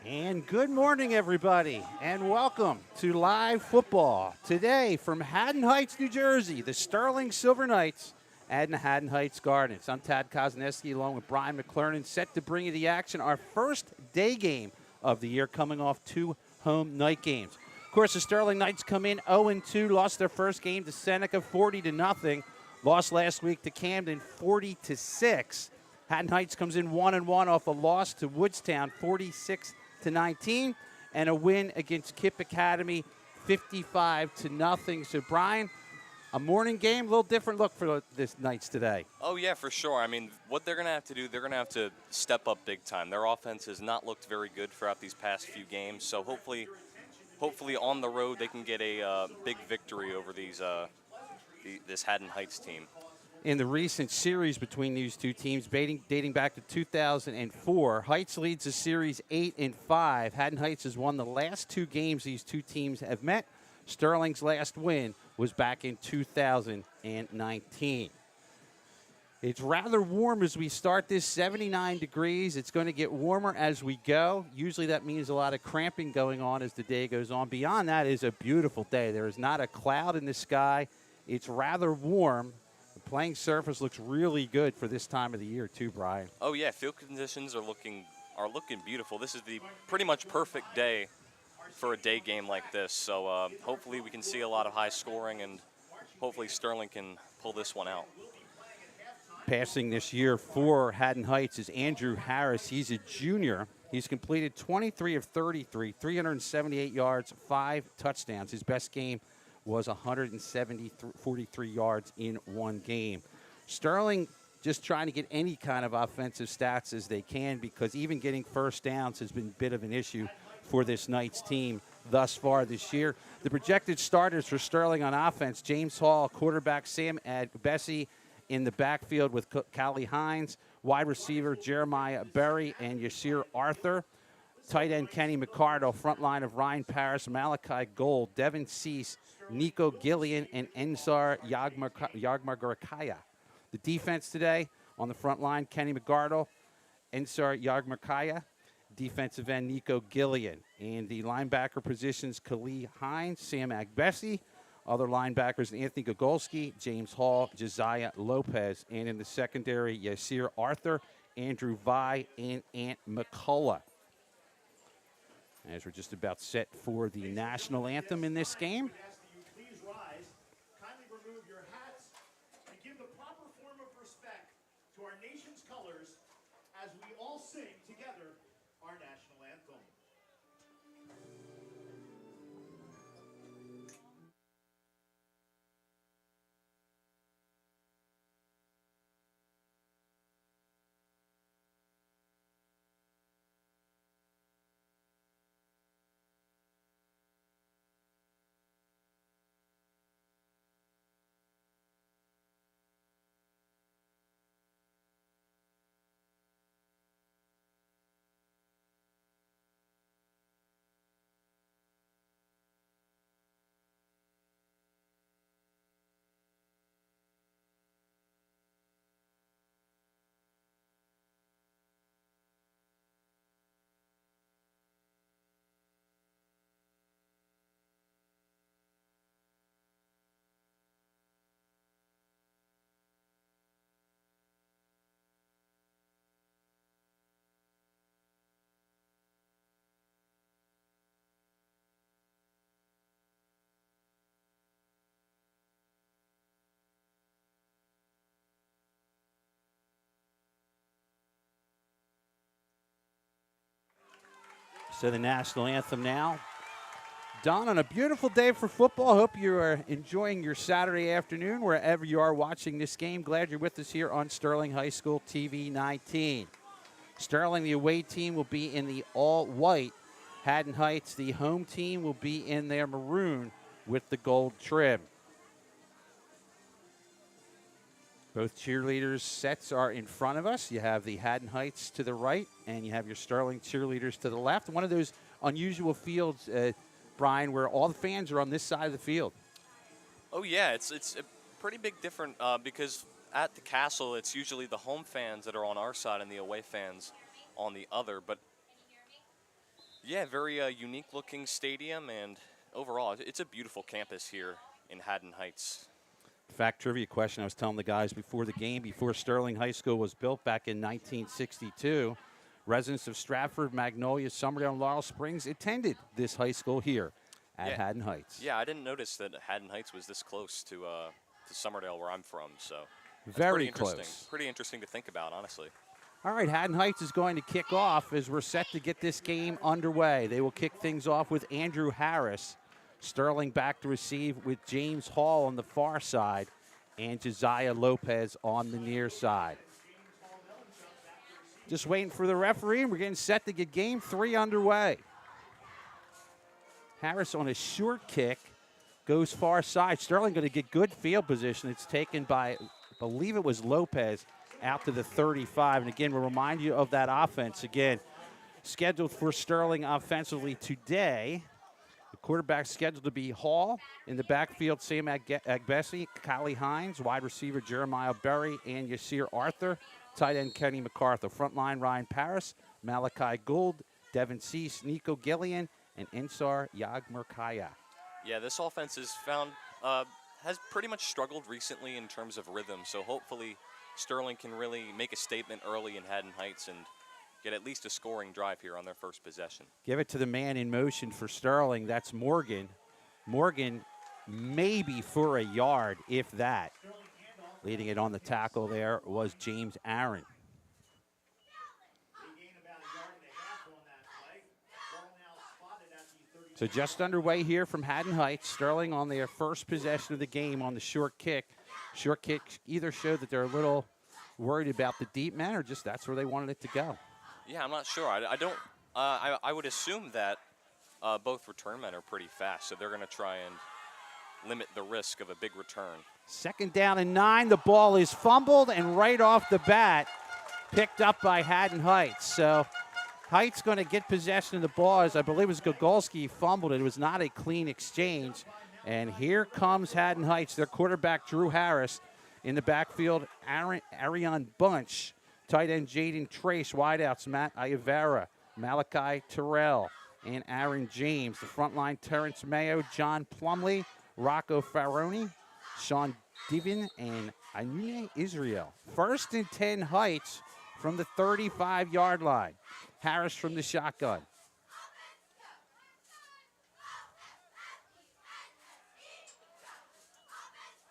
And good morning, everybody, and welcome to live football. Today from Haddon Heights, New Jersey, the Sterling Silver Knights and the Haddon Heights Garnets. I'm Tad Kozneski along with Brian McClernand, set to bring you the action. Our first day game of the year, coming off two home night games. Of course, the Sterling Knights come in 0-2, lost their first game to Seneca 40-0, lost last week to Camden 40-6. Haddon Heights comes in 1-1 off a loss to Woodstown 46-19, and a win against Kipp Academy 55-0. So, Brian, a morning game, a little different look for this Knights today. Oh, yeah, for sure. I mean, what they're going to have to do, they're going to have to step up big time. Their offense has not looked very good throughout these past few games, so hopefully on the road they can get a big victory over this Haddon Heights team. In the recent series between these two teams, dating back to 2004, Heights leads the series 8-5. Haddon Heights has won the last two games these two teams have met. Sterling's last win was back in 2019. It's rather warm as we start this, 79 degrees. It's going to get warmer as we go. Usually that means a lot of cramping going on as the day goes on. Beyond that is a beautiful day. There is not a cloud in the sky. It's rather warm. The playing surface looks really good for this time of the year too, Brian. Oh yeah, field conditions are looking beautiful. This is the pretty much perfect day for a day game like this. So hopefully we can see a lot of high scoring, and hopefully Sterling can pull this one out. Passing this year for Haddon Heights is Andrew Harris. He's a junior. He's completed 23 of 33, 378 yards, 5 touchdowns. His best game was 143 yards in one game. Sterling just trying to get any kind of offensive stats as they can, because even getting first downs has been a bit of an issue for this Knights team thus far this year. The projected starters for Sterling on offense: James Hall, quarterback Sam Bessie in the backfield with Callie Hines, wide receiver Jeremiah Berry and Yasir Arthur, tight end Kenny McCardle, front line of Ryan Paris, Malachi Gold, Devin Cease, Nico Gillian, and Ensar Yagmargarakaya. The defense today on the front line: Kenny McCardle, Ensar Yagmarkaya, defensive end Nico Gillian. And the linebacker positions: Khalil Hines, Sam Agbesi. Other linebackers: Anthony Gogolski, James Hall, Josiah Lopez. And in the secondary, Yasir Arthur, Andrew Vi, and Ant McCullough. As we're just about set for the national anthem in this game. Please rise, kindly remove your hats, and give the proper form of respect to our nation's colors as we all sing together our national anthem. So the national anthem now. Don, on a beautiful day for football. Hope you are enjoying your Saturday afternoon wherever you are watching this game. Glad you're with us here on Sterling High School TV 19. Sterling, the away team, will be in the all-white. Haddon Heights, the home team, will be in their maroon with the gold trim. Both cheerleaders' sets are in front of us. You have the Haddon Heights to the right, and you have your Sterling cheerleaders to the left. One of those unusual fields, Brian, where all the fans are on this side of the field. Oh yeah, it's a pretty big difference because at the Castle, it's usually the home fans that are on our side and the away fans on the other. But Yeah, very unique-looking stadium, and overall, it's a beautiful campus here in Haddon Heights. Fact trivia question I was telling the guys before the game, before Sterling High School was built back in 1962, residents of Stratford, Magnolia, Somerdale, and Laurel Springs attended this high school here at Haddon Heights. Yeah, I didn't notice that Haddon Heights was this close to Somerdale, where I'm from, so that's Very pretty interesting. close. Pretty interesting to think about, honestly. All right, Haddon Heights is going to kick off as we're set to get this game underway. They will kick things off with Andrew Harris. Sterling back to receive with James Hall on the far side and Josiah Lopez on the near side. Just waiting for the referee, and we're getting set to get game 3 underway. Harris on a short kick goes far side. Sterling going to get good field position. It's taken by, I believe it was Lopez, out to the 35. And again, we'll remind you of that offense. Again, scheduled for Sterling offensively today. The quarterback scheduled to be Hall. In the backfield, Sam Agbesi, Kylie Hines, wide receiver Jeremiah Berry, and Yasir Arthur. Tight end Kenny MacArthur. Front line Ryan Paris, Malachi Gould, Devin Cease, Nico Gillian, and Insar Yagmerkaya. Yeah, this offense has pretty much struggled recently in terms of rhythm, so hopefully Sterling can really make a statement early in Haddon Heights and get at least a scoring drive here on their first possession. Give it to the man in motion for Sterling. That's Morgan. Morgan maybe for a yard, if that. Leading it on the tackle there was James Aaron. So just underway here from Haddon Heights. Sterling on their first possession of the game on the short kick. Short kick either showed that they're a little worried about the deep man or just that's where they wanted it to go. Yeah, I'm not sure. I would assume that both return men are pretty fast, so they're going to try and limit the risk of a big return. 2nd down and 9. The ball is fumbled and right off the bat picked up by Haddon Heights. So Heights going to get possession of the ball, as I believe it was Gogolski fumbled it. It was not a clean exchange. And here comes Haddon Heights, their quarterback Drew Harris. In the backfield, Arion Bunch. Tight end Jaden Trace. Wideouts Matt Iavera, Malachi Terrell, and Aaron James. The front line Terrence Mayo, John Plumley, Rocco Faroni, Sean Divin, and Anune Israel. 1st and 10 Heights from the 35-yard line. Harris from the shotgun.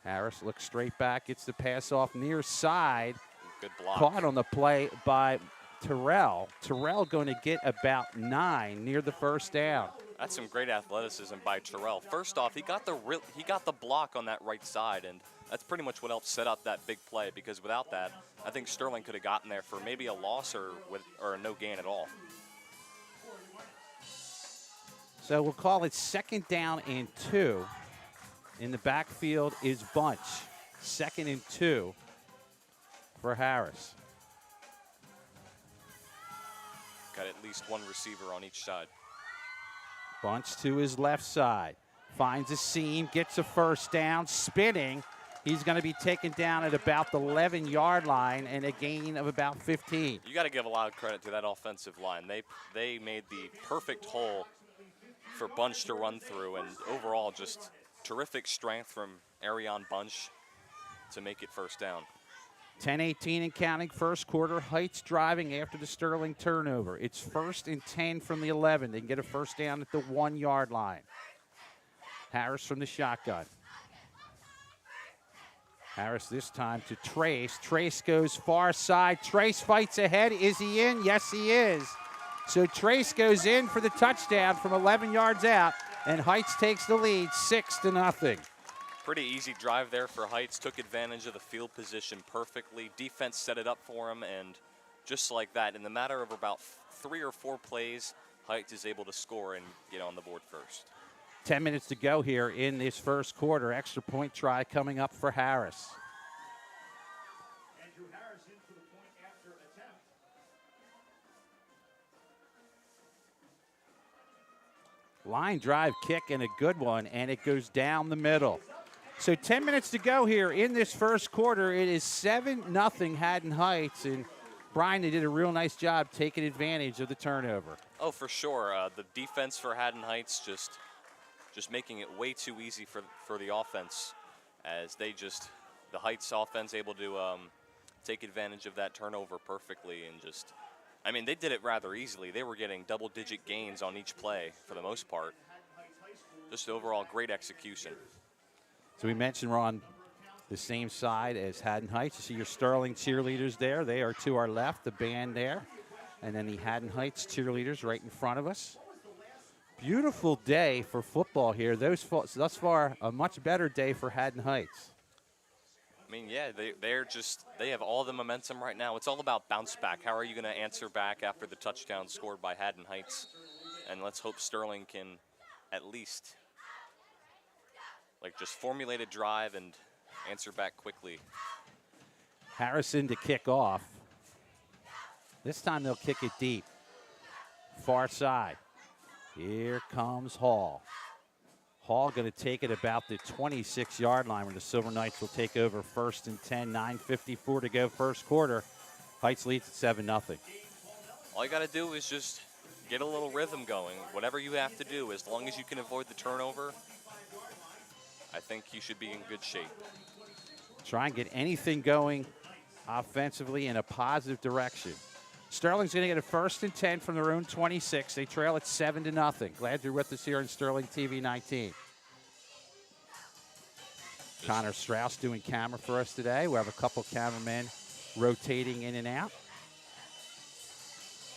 Harris looks straight back, gets the pass off near side. Good block. Caught on the play by Terrell. Terrell going to get about 9 near the first down. That's some great athleticism by Terrell. First off, he got the block on that right side, and that's pretty much what helped set up that big play, because without that, I think Sterling could have gotten there for maybe a loss or no gain at all. So we'll call it 2nd down and 2. In the backfield is Bunch. 2nd and 2 for Harris. Got at least one receiver on each side. Bunch to his left side. Finds a seam, gets a first down, spinning. He's going to be taken down at about the 11-yard line and a gain of about 15. You got to give a lot of credit to that offensive line. They made the perfect hole for Bunch to run through, and overall just terrific strength from Arion Bunch to make it first down. 10-18 and counting, first quarter. Heights driving after the Sterling turnover. It's 1st and 10 from the 11. They can get a first down at the 1-yard line. Harris from the shotgun. Harris this time to Trace. Trace goes far side. Trace fights ahead. Is he in? Yes, he is. So Trace goes in for the touchdown from 11 yards out, and Heights takes the lead 6-0. Pretty easy drive there for Heights. Took advantage of the field position perfectly. Defense set it up for him, and just like that, in the matter of about 3 or 4 plays, Heights is able to score and get on the board first. 10 minutes to go here in this first quarter. Extra point try coming up for Harris. Andrew Harris in for the point after attempt. Line drive kick and a good one, and it goes down the middle. So 10 minutes to go here in this first quarter. It is 7-0 Haddon Heights, and Brian, they did a real nice job taking advantage of the turnover. Oh, for sure. The defense for Haddon Heights just making it way too easy for the offense, as the Heights offense able to take advantage of that turnover perfectly, and I mean, they did it rather easily. They were getting double-digit gains on each play for the most part. Just overall great execution. So we mentioned we're on the same side as Haddon Heights. You see your Sterling cheerleaders there. They are to our left, the band there. And then the Haddon Heights cheerleaders right in front of us. Beautiful day for football here. Thus far, a much better day for Haddon Heights. I mean, yeah, they have all the momentum right now. It's all about bounce back. How are you going to answer back after the touchdown scored by Haddon Heights? And let's hope Sterling can at least just formulate a drive and answer back quickly. Harrison to kick off. This time they'll kick it deep. Far side. Here comes Hall. Hall going to take it about the 26-yard line, where the Silver Knights will take over 1st and 10, 9:54 to go first quarter. Heights leads at 7-0. All you got to do is just get a little rhythm going. Whatever you have to do, as long as you can avoid the turnover, I think you should be in good shape. Try and get anything going offensively in a positive direction. Sterling's going to get a 1st and 10 from their own 26. They trail at 7-0. Glad you're with us here on Sterling TV 19. Connor Strauss doing camera for us today. We have a couple cameramen rotating in and out.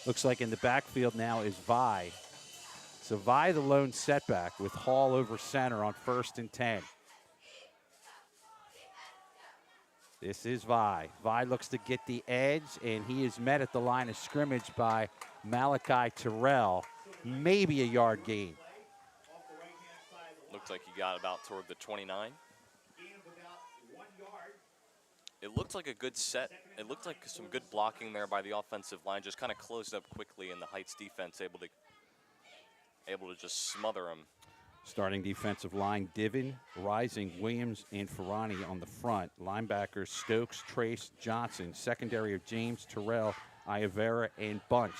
Looks like in the backfield now is Vi. So Vi the lone setback with Hall over center on 1st and 10. This is Vi. Vi looks to get the edge, and he is met at the line of scrimmage by Malachi Terrell. Maybe a yard gain. Looks like he got about toward the 29. It looked like a good set. It looked like some good blocking there by the offensive line. Just kind of closed up quickly, and the Heights defense able to just smother him. Starting defensive line, Divin, Rising, Williams, and Ferrani on the front. Linebackers, Stokes, Trace, Johnson. Secondary of James, Terrell, Iavera, and Bunch.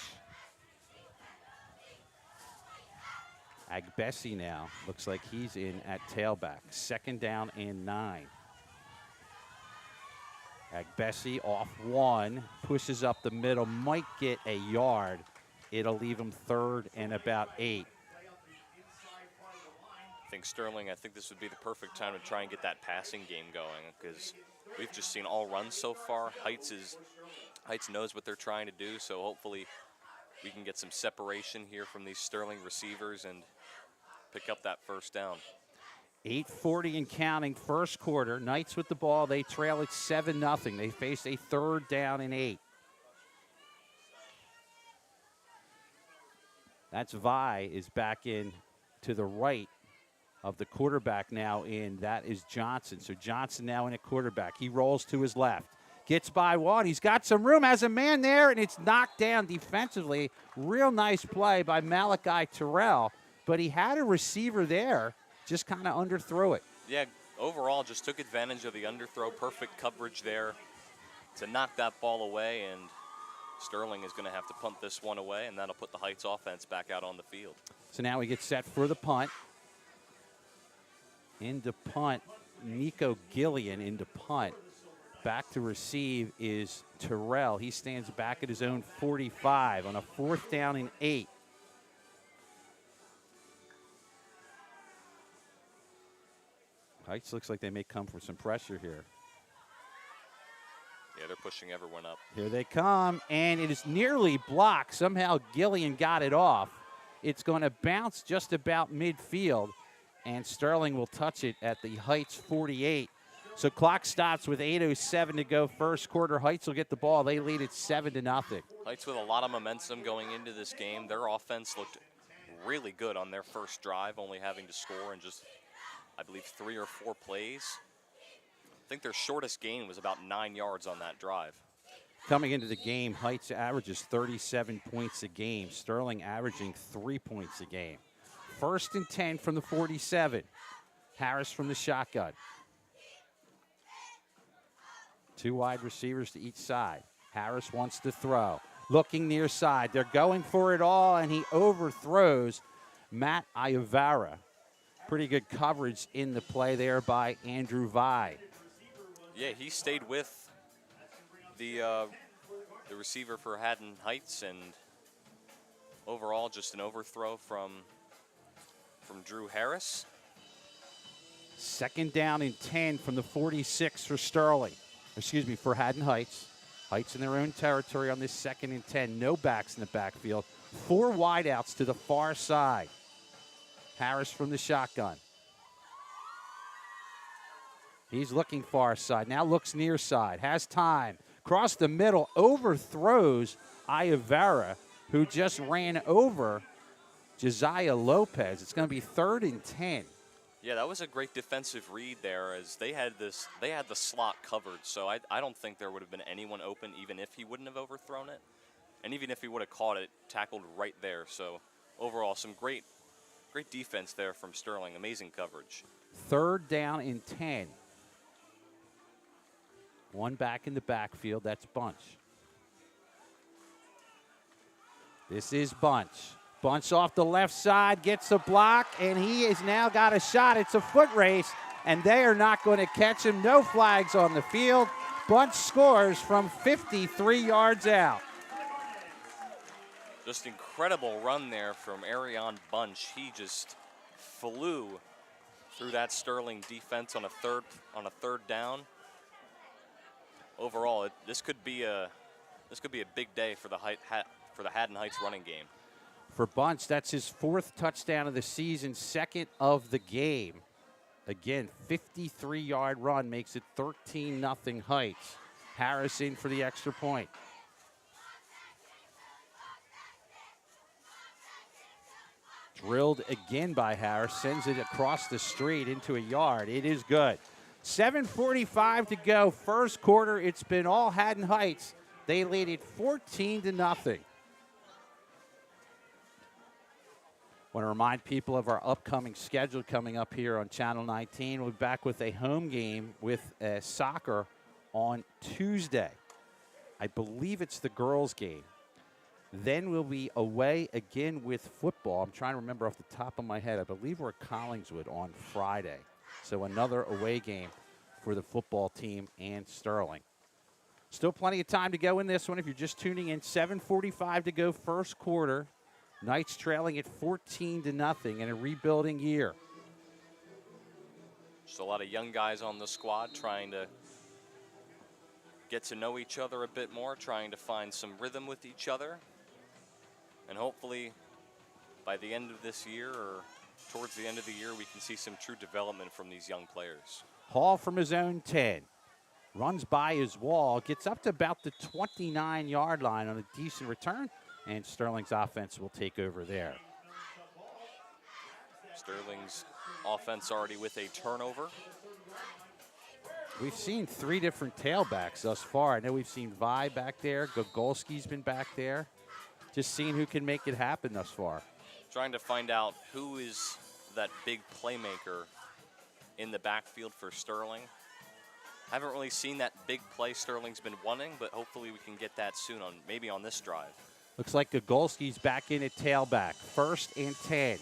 Agbesi now looks like he's in at tailback. 2nd down and 9. Agbesi off 1, pushes up the middle, might get a yard. It'll leave him 3rd and about 8. I think this would be the perfect time to try and get that passing game going, because we've just seen all runs so far. Heights knows what they're trying to do, so hopefully we can get some separation here from these Sterling receivers and pick up that 1st down. 8:40 and counting, first quarter. Knights with the ball. They trail at 7-0. They face a 3rd down and 8. That's Vi is back in to the right of the quarterback now in. That is Johnson. So Johnson now in at quarterback. He rolls to his left. Gets by 1. He's got some room. Has a man there, and it's knocked down defensively. Real nice play by Malachi Terrell. But he had a receiver there. Just kind of underthrew it. Yeah, overall just took advantage of the underthrow. Perfect coverage there to knock that ball away, and Sterling is going to have to punt this one away, and that'll put the Heights offense back out on the field. So now we get set for the punt. Into punt, Nico Gillian into punt. Back to receive is Terrell. He stands back at his own 45 on a 4th down and 8. Heights looks like they may come for some pressure here. Yeah, they're pushing everyone up. Here they come, and it is nearly blocked. Somehow Gillian got it off. It's going to bounce just about midfield, and Sterling will touch it at the Heights 48. So clock stops with 8:07 to go first quarter. Heights will get the ball. They lead it 7-0. Heights with a lot of momentum going into this game. Their offense looked really good on their first drive, only having to score in just, I believe, 3 or 4 plays. I think their shortest gain was about 9 yards on that drive. Coming into the game, Heights averages 37 points a game. Sterling averaging 3 points a game. 1st and 10 from the 47. Harris from the shotgun. 2 wide receivers to each side. Harris wants to throw. Looking near side. They're going for it all, and he overthrows Matt Iovara. Pretty good coverage in the play there by Andrew Vi. Yeah, he stayed with the receiver for Haddon Heights, and overall just an overthrow from Drew Harris. 2nd down and 10 from the 46 for Sterling. Excuse me, for Haddon Heights. Heights in their own territory on this 2nd and 10. No backs in the backfield. 4 wideouts to the far side. Harris from the shotgun. He's looking far side. Now looks near side. Has time. Across the middle. Overthrows Iovara, who just ran over Josiah Lopez. It's going to be 3rd and 10. Yeah, that was a great defensive read there, as they had the slot covered. So I don't think there would have been anyone open, even if he wouldn't have overthrown it. And even if he would have caught it, tackled right there. So overall, some great defense there from Sterling. Amazing coverage. 3rd down and 10. 1 back in the backfield. That's Bunch. This is Bunch. Bunch off the left side, gets a block, and he has now got a shot. It's a foot race, and they are not going to catch him. No flags on the field. Bunch scores from 53 yards out. Just incredible run there from Arion Bunch. He just flew through that Sterling defense on a third down. Overall, this could be a big day for the Haddon Heights running game. For Bunch, that's his 4th touchdown of the season, 2nd of the game. Again, 53-yard run makes it 13-0 Heights. Harris in for the extra point. Drilled again by Harris, sends it across the street into a yard. It is good. 7:45 to go, 1st quarter. It's been all Haddon Heights. They lead it 14-0. Want to remind people of our upcoming schedule coming up here on Channel 19. We'll be back with a home game with soccer on Tuesday. I believe it's the girls' game. Then we'll be away again with football. I'm trying to remember off the top of my head. I believe we're at Collingswood on Friday. So another away game for the football team and Sterling. Still plenty of time to go in this one. If you're just tuning in, 7:45 to go, 1st quarter. Knights trailing at 14-0 in a rebuilding year. Just a lot of young guys on the squad trying to get to know each other a bit more, trying to find some rhythm with each other. And hopefully by the end of this year or towards the end of the year, we can see some true development from these young players. Hall from his own 10. Runs by his wall, gets up to about the 29-yard line on a decent return. And Sterling's offense will take over there. Sterling's offense already with a turnover. We've seen 3 different tailbacks thus far. I know we've seen Vi back there. Gogolski's been back there. Just seeing who can make it happen thus far. Trying to find out who is that big playmaker in the backfield for Sterling. Haven't really seen that big play Sterling's been wanting, but hopefully we can get that soon, maybe on this drive. Looks like Gogolski's back in at tailback. 1st and 10.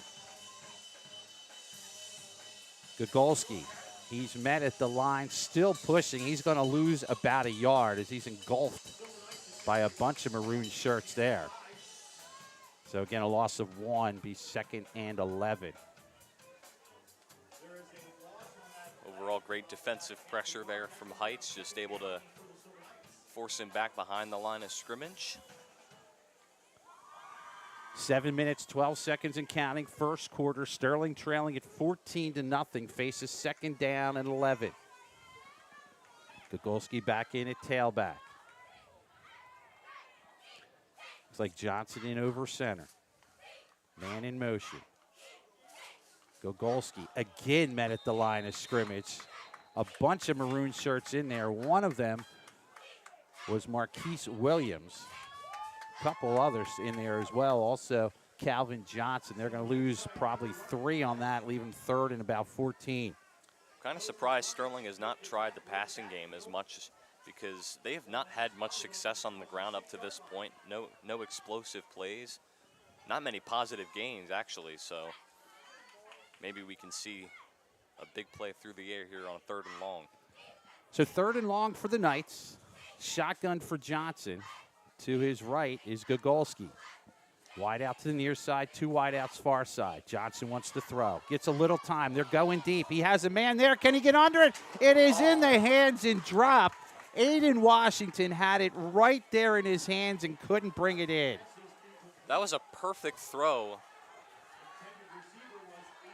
Gogolski, he's met at the line, still pushing. He's going to lose about a yard as he's engulfed by a bunch of maroon shirts there. So again, a loss of 1, be 2nd and 11. Overall, great defensive pressure there from Heights, just able to force him back behind the line of scrimmage. 7 minutes, 12 seconds and counting. 1st quarter, Sterling trailing at 14-0. Faces 2nd down and 11. Gogolski back in at tailback. Looks like Johnson in over center. Man in motion. Gogolski again met at the line of scrimmage. A bunch of maroon shirts in there. One of them was Marquise Williams. Couple others in there as well. Also, Calvin Johnson. They're going to lose probably 3 on that, leave him 3rd and about 14. Kind of surprised Sterling has not tried the passing game as much because they have not had much success on the ground up to this point. No explosive plays. Not many positive gains, actually, so maybe we can see a big play through the air here on 3rd and long. So 3rd and long for the Knights. Shotgun for Johnson. To his right is Gogolski. Wide out to the near side, 2 wide outs far side. Johnson wants to throw. Gets a little time. They're going deep. He has a man there. Can he get under it? It is in the hands and dropped. Aiden Washington had it right there in his hands and couldn't bring it in. That was a perfect throw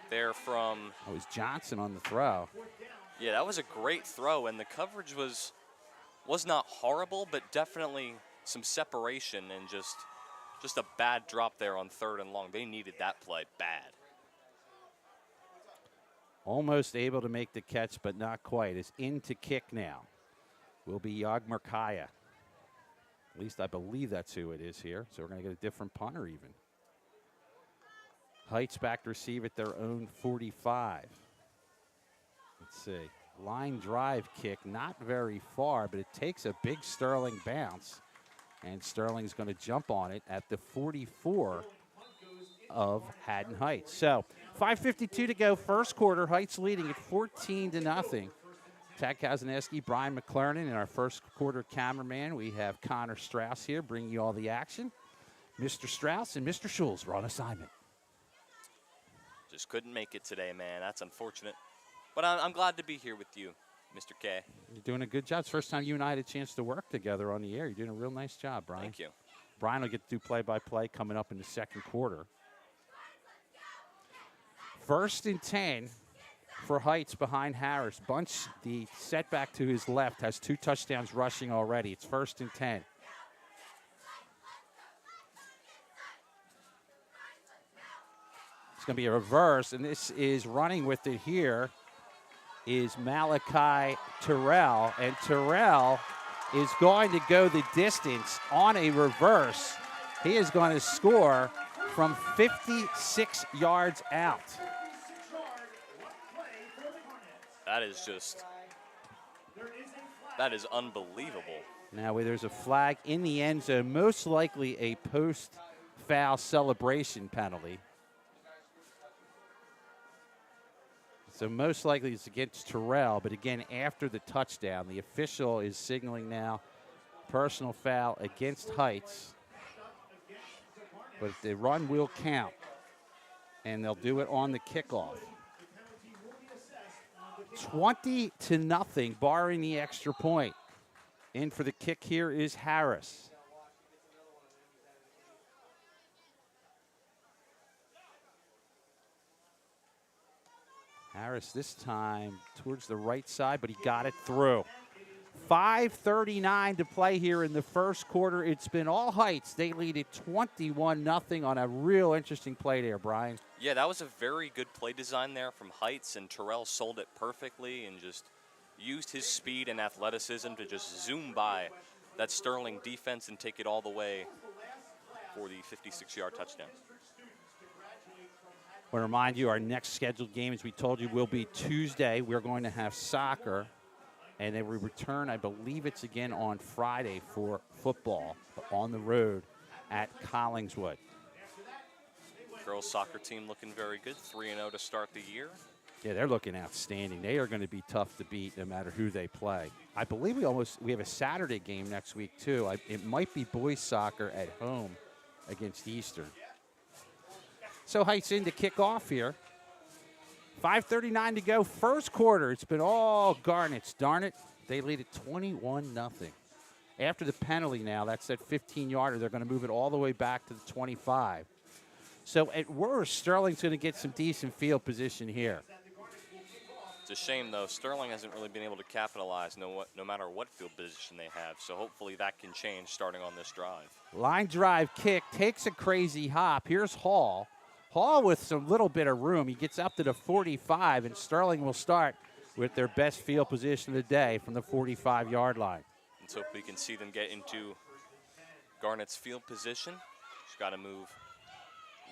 there from... It was Johnson on the throw. Yeah, that was a great throw, and the coverage was not horrible, but definitely some separation and just a bad drop there on 3rd and long. They needed that play bad. Almost able to make the catch, but not quite. Is in to kick now. Will be Yagmar Kaya. At least I believe that's who it is here. So we're going to get a different punter even. Heights back to receive at their own 45. Let's see. Line drive kick, not very far, but it takes a big Sterling bounce. And Sterling's going to jump on it at the 44 of Haddon Heights. So 5:52 to go, first quarter. Heights leading at 14-0. Tad Kazaneski, Brian McClernand, and our first quarter cameraman. We have Connor Strauss here bringing you all the action. Mr. Strauss and Mr. Schulz are on assignment. Just couldn't make it today, man. That's unfortunate. But I'm glad to be here with you, Mr. K. You're doing a good job. It's the first time you and I had a chance to work together on the air. You're doing a real nice job, Brian. Thank you. Brian will get to do play-by-play coming up in the second quarter. 1st and 10 for Heights behind Harris. Bunch, the setback to his left, has 2 touchdowns rushing already. It's 1st and 10. It's going to be a reverse, and this is running with it here is Malachi Terrell, and Terrell is going to go the distance on a reverse. He is going to score from 56 yards out. That is unbelievable. Now there's a flag in the end zone, most likely a post-foul celebration penalty. So most likely it's against Terrell, but again, after the touchdown, the official is signaling now personal foul against Heights. But the run will count, and they'll do it on the kickoff. 20-0, barring the extra point. In for the kick here is Harris. Harris this time towards the right side, but he got it through. 5:39 to play here in the first quarter. It's been all Heights. They lead it 21-0 on a real interesting play there, Brian. Yeah, that was a very good play design there from Heights, and Terrell sold it perfectly and just used his speed and athleticism to just zoom by that Sterling defense and take it all the way for the 56-yard touchdown. I want to remind you, our next scheduled game, as we told you, will be Tuesday. We're going to have soccer, and then we return, I believe it's again on Friday for football on the road at Collingswood. Girls soccer team looking very good, 3-0 to start the year. Yeah, they're looking outstanding. They are going to be tough to beat no matter who they play. I believe we have a Saturday game next week, too. It might be boys soccer at home against Eastern. So Heights in to kick off here. 5:39 to go, first quarter. It's been all Garnets. Darn it, they lead it 21-0. After the penalty now, that's that 15-yarder. They're going to move it all the way back to the 25. So at worst, Sterling's going to get some decent field position here. It's a shame, though. Sterling hasn't really been able to capitalize no matter what field position they have. So hopefully that can change starting on this drive. Line drive kick, takes a crazy hop. Here's Hall. Hall with some little bit of room. He gets up to the 45, and Sterling will start with their best field position of the day from the 45-yard line. Let's hope we can see them get into Garnet's field position. Just got to move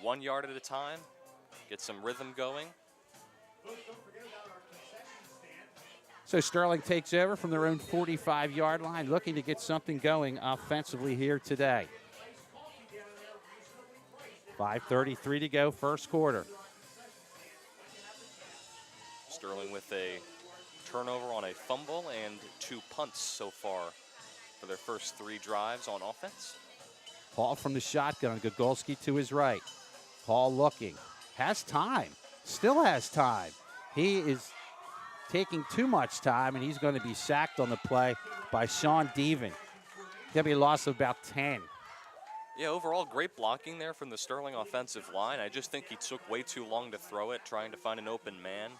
1 yard at a time, get some rhythm going. So Sterling takes over from their own 45-yard line, looking to get something going offensively here today. 5:33 to go, first quarter. Sterling with a turnover on a fumble and 2 punts so far for their first 3 drives on offense. Hall from the shotgun, Gogolski to his right. Hall looking, has time, still has time. He is taking too much time, and he's going to be sacked on the play by Sean Deven. There'll be a loss of about 10. Yeah, overall, great blocking there from the Sterling offensive line. I just think he took way too long to throw it, trying to find an open man,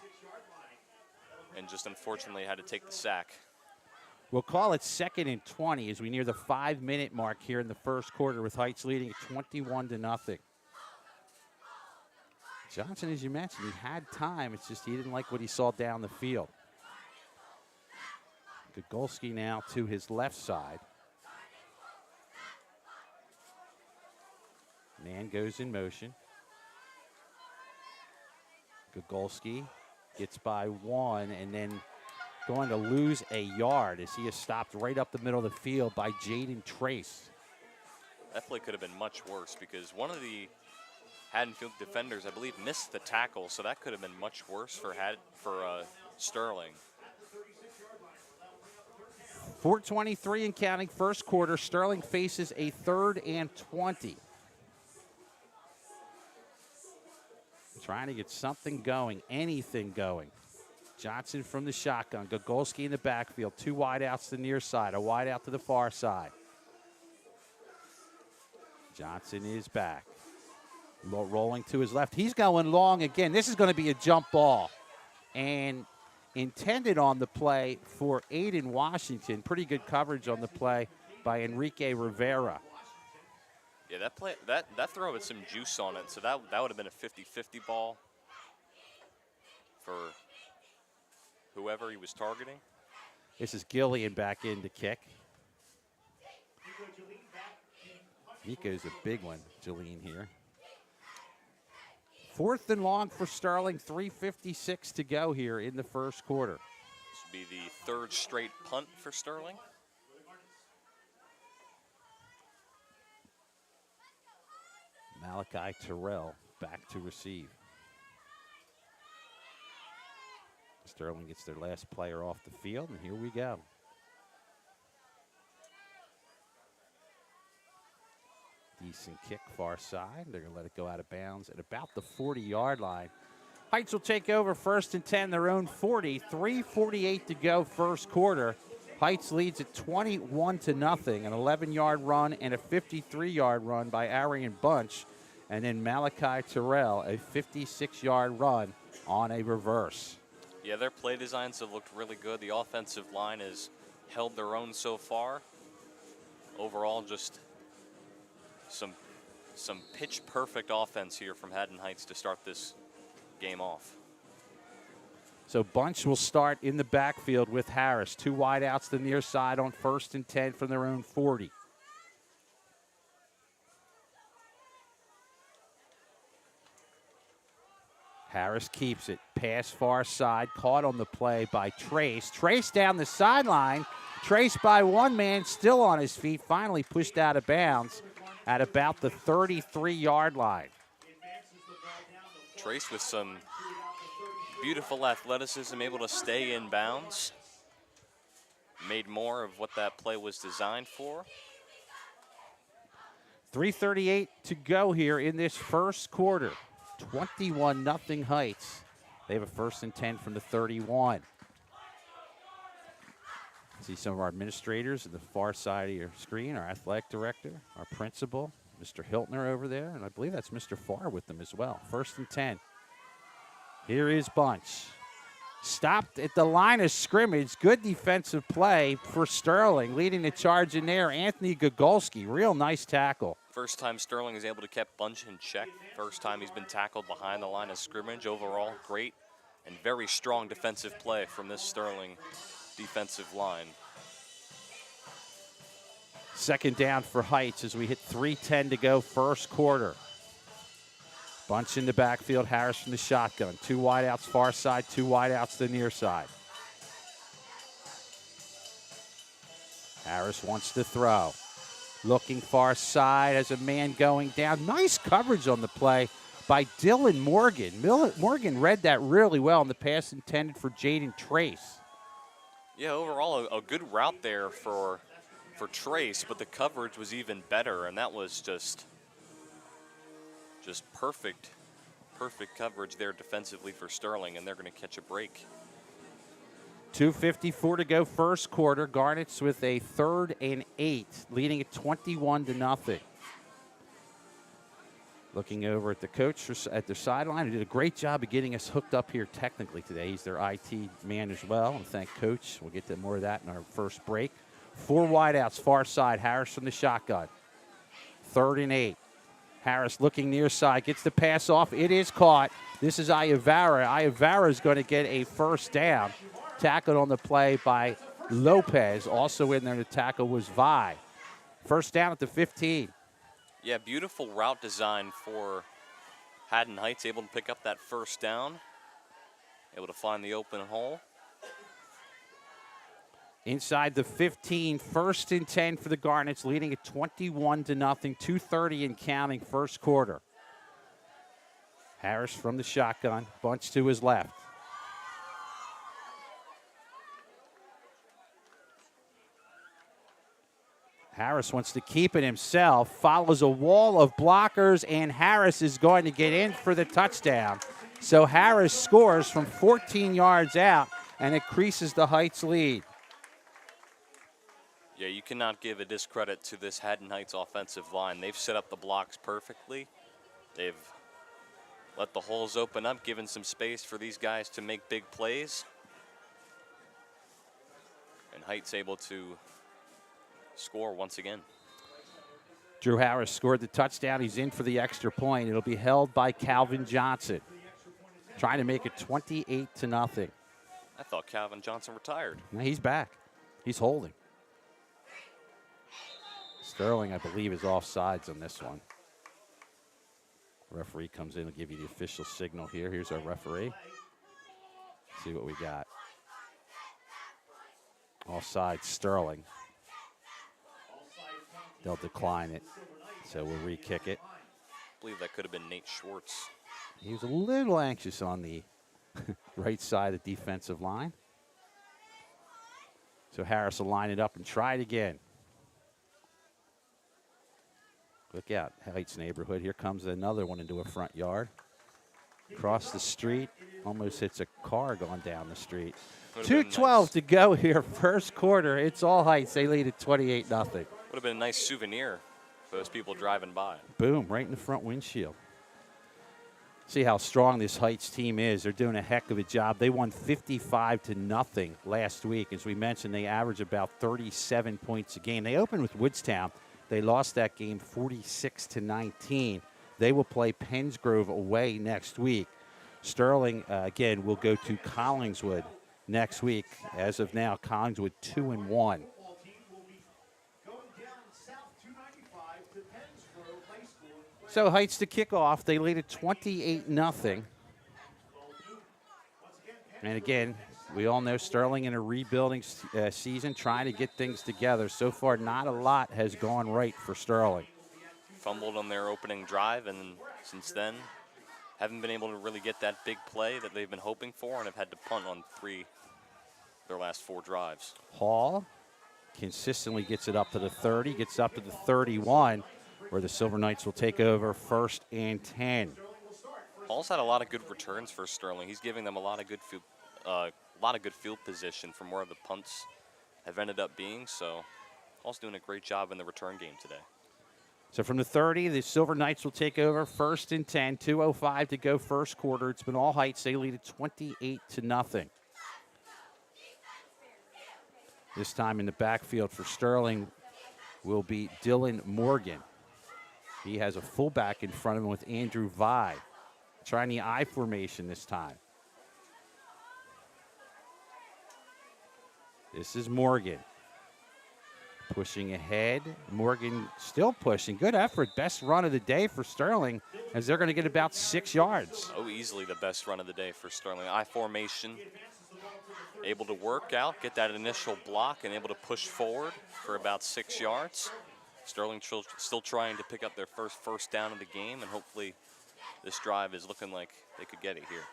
and just unfortunately had to take the sack. We'll call it 2nd and 20 as we near the 5-minute mark here in the first quarter, with Heights leading 21-0. Johnson, as you mentioned, he had time. It's just he didn't like what he saw down the field. Gogolski now to his left side. Man goes in motion. Gogolski gets by 1 and then going to lose a yard as he is stopped right up the middle of the field by Jaden Trace. That play could have been much worse because one of the Haddonfield defenders, I believe, missed the tackle, so that could have been much worse for Sterling. 4:23 and counting, first quarter. Sterling faces a 3rd and 20. Trying to get something going, anything going. Johnson from the shotgun. Gogolski in the backfield. 2 wideouts to the near side, a wideout to the far side. Johnson is back. Rolling to his left. He's going long again. This is going to be a jump ball. And intended on the play for Aiden Washington. Pretty good coverage on the play by Enrique Rivera. Yeah, that play, that throw had some juice on it, so that would have been a 50-50 ball for whoever he was targeting. This is Gillian back in to kick. Nico's a big one, Jolene here. 4th and long for Sterling, 3:56 to go here in the first quarter. This would be the 3rd straight punt for Sterling. Malachi Terrell back to receive. Sterling gets their last player off the field, and here we go. Decent kick far side. They're going to let it go out of bounds at about the 40-yard line. Heights will take over 1st and 10, their own 40. 3:48 to go first quarter. Heights leads at 21-0. An 11-yard run and a 53-yard run by Arian Bunch. And then Malachi Terrell, a 56-yard run on a reverse. Yeah, their play designs have looked really good. The offensive line has held their own so far. Overall, just some pitch-perfect offense here from Haddon Heights to start this game off. So Bunch will start in the backfield with Harris. 2 wideouts to the near side on 1st and 10 from their own 40. Harris keeps it. Pass far side. Caught on the play by Trace. Trace down the sideline. Trace by 1 man, still on his feet. Finally pushed out of bounds at about the 33-yard line. Trace with some beautiful athleticism, able to stay in bounds. Made more of what that play was designed for. 3:38 to go here in this first quarter. 21-0 Heights. They have a 1st and 10 from the 31. See some of our administrators at the far side of your screen, our athletic director, our principal, Mr. Hiltner over there, and I believe that's Mr. Farr with them as well. 1st and 10. Here is Bunch. Stopped at the line of scrimmage. Good defensive play for Sterling. Leading the charge in there, Anthony Gogolski. Real nice tackle. First time Sterling is able to keep Bunch in check. First time he's been tackled behind the line of scrimmage. Overall, great and very strong defensive play from this Sterling defensive line. 2nd down for Heights as we hit 3:10 to go first quarter. Bunch in the backfield, Harris from the shotgun. 2 wideouts far side, 2 wideouts to the near side. Harris wants to throw. Looking far side as a man going down. Nice coverage on the play by Dylan Morgan. Morgan read that really well on the pass intended for Jaden Trace. Yeah, overall a good route there for Trace, but the coverage was even better, and that was just perfect coverage there defensively for Sterling, and they're going to catch a break. 2:54 to go first quarter. Garnets with a 3rd and 8, leading at 21-0. Looking over at the coach at the sideline, who did a great job of getting us hooked up here technically today. He's their IT man as well. And thank Coach. We'll get to more of that in our first break. 4 wideouts, far side. Harris from the shotgun. 3rd and 8. Harris looking near side, gets the pass off. It is caught. This is Iovara. Iovara is going to get a first down. Tackled on the play by Lopez. Also in there to tackle was Vi. First down at the 15. Yeah, beautiful route design for Haddon Heights, able to pick up that first down, able to find the open hole. Inside the 15, 1st and 10 for the Garnets, leading at 21-0, 2:30 and counting first quarter. Harris from the shotgun, bunch to his left. Harris wants to keep it himself, follows a wall of blockers, and Harris is going to get in for the touchdown. So Harris scores from 14 yards out and increases the Heights lead. Yeah, you cannot give a discredit to this Haddon Heights offensive line. They've set up the blocks perfectly. They've let the holes open up, given some space for these guys to make big plays. And Heights able to score once again. Drew Harris scored the touchdown. He's in for the extra point. It'll be held by Calvin Johnson, trying to make it 28-0. I thought Calvin Johnson retired. No, he's back. He's holding. Sterling, I believe, is offsides on this one. Referee comes in and give you the official signal here. Here's our referee. See what we got. Offside Sterling. They'll decline it, so we'll re-kick it. I believe that could have been Nate Schwartz. He was a little anxious on the right side of the defensive line. So Harris will line it up and try it again. Look out, Heights neighborhood. Here comes another one into a front yard. Across the street, almost hits a car going down the street. 2:12 to go here, first quarter. It's all Heights. They lead at 28-0. Would have been a nice souvenir for those people driving by. Boom, right in the front windshield. See how strong this Heights team is. They're doing a heck of a job. They won 55-0 last week. As we mentioned, they average about 37 points a game. They opened with Woodstown. They lost that game 46-19. They will play Pennsgrove away next week. Sterling, again, will go to Collingswood next week. As of now, Collingswood 2-1. So Heights to kick off. They lead at 28-0. And again, we all know Sterling in a rebuilding season, trying to get things together. So far, not a lot has gone right for Sterling. Fumbled on their opening drive, and since then, haven't been able to really get that big play that they've been hoping for, and have had to punt on their last 4 drives. Hall consistently gets it up to the 30, gets up to the 31, where the Silver Knights will take over 1st and 10. Hall's had a lot of good returns for Sterling. He's giving them a lot of good field position from where the punts have ended up being. So Hall's doing a great job in the return game today. So from the 30, the Silver Knights will take over 1st and 10. 2:05 to go first quarter. It's been all Heights. They lead at 28-0. This time in the backfield for Sterling will be Dylan Morgan. He has a fullback in front of him with Andrew Vi. Trying the I formation this time. This is Morgan. Pushing ahead. Morgan still pushing. Good effort. Best run of the day for Sterling, as they're going to get about 6 yards. Oh, easily the best run of the day for Sterling. I formation. able to work out, get that initial block, and able to push forward for about 6 yards. Sterling still trying to pick up their first down of the game, and hopefully this drive is looking like they could get it here.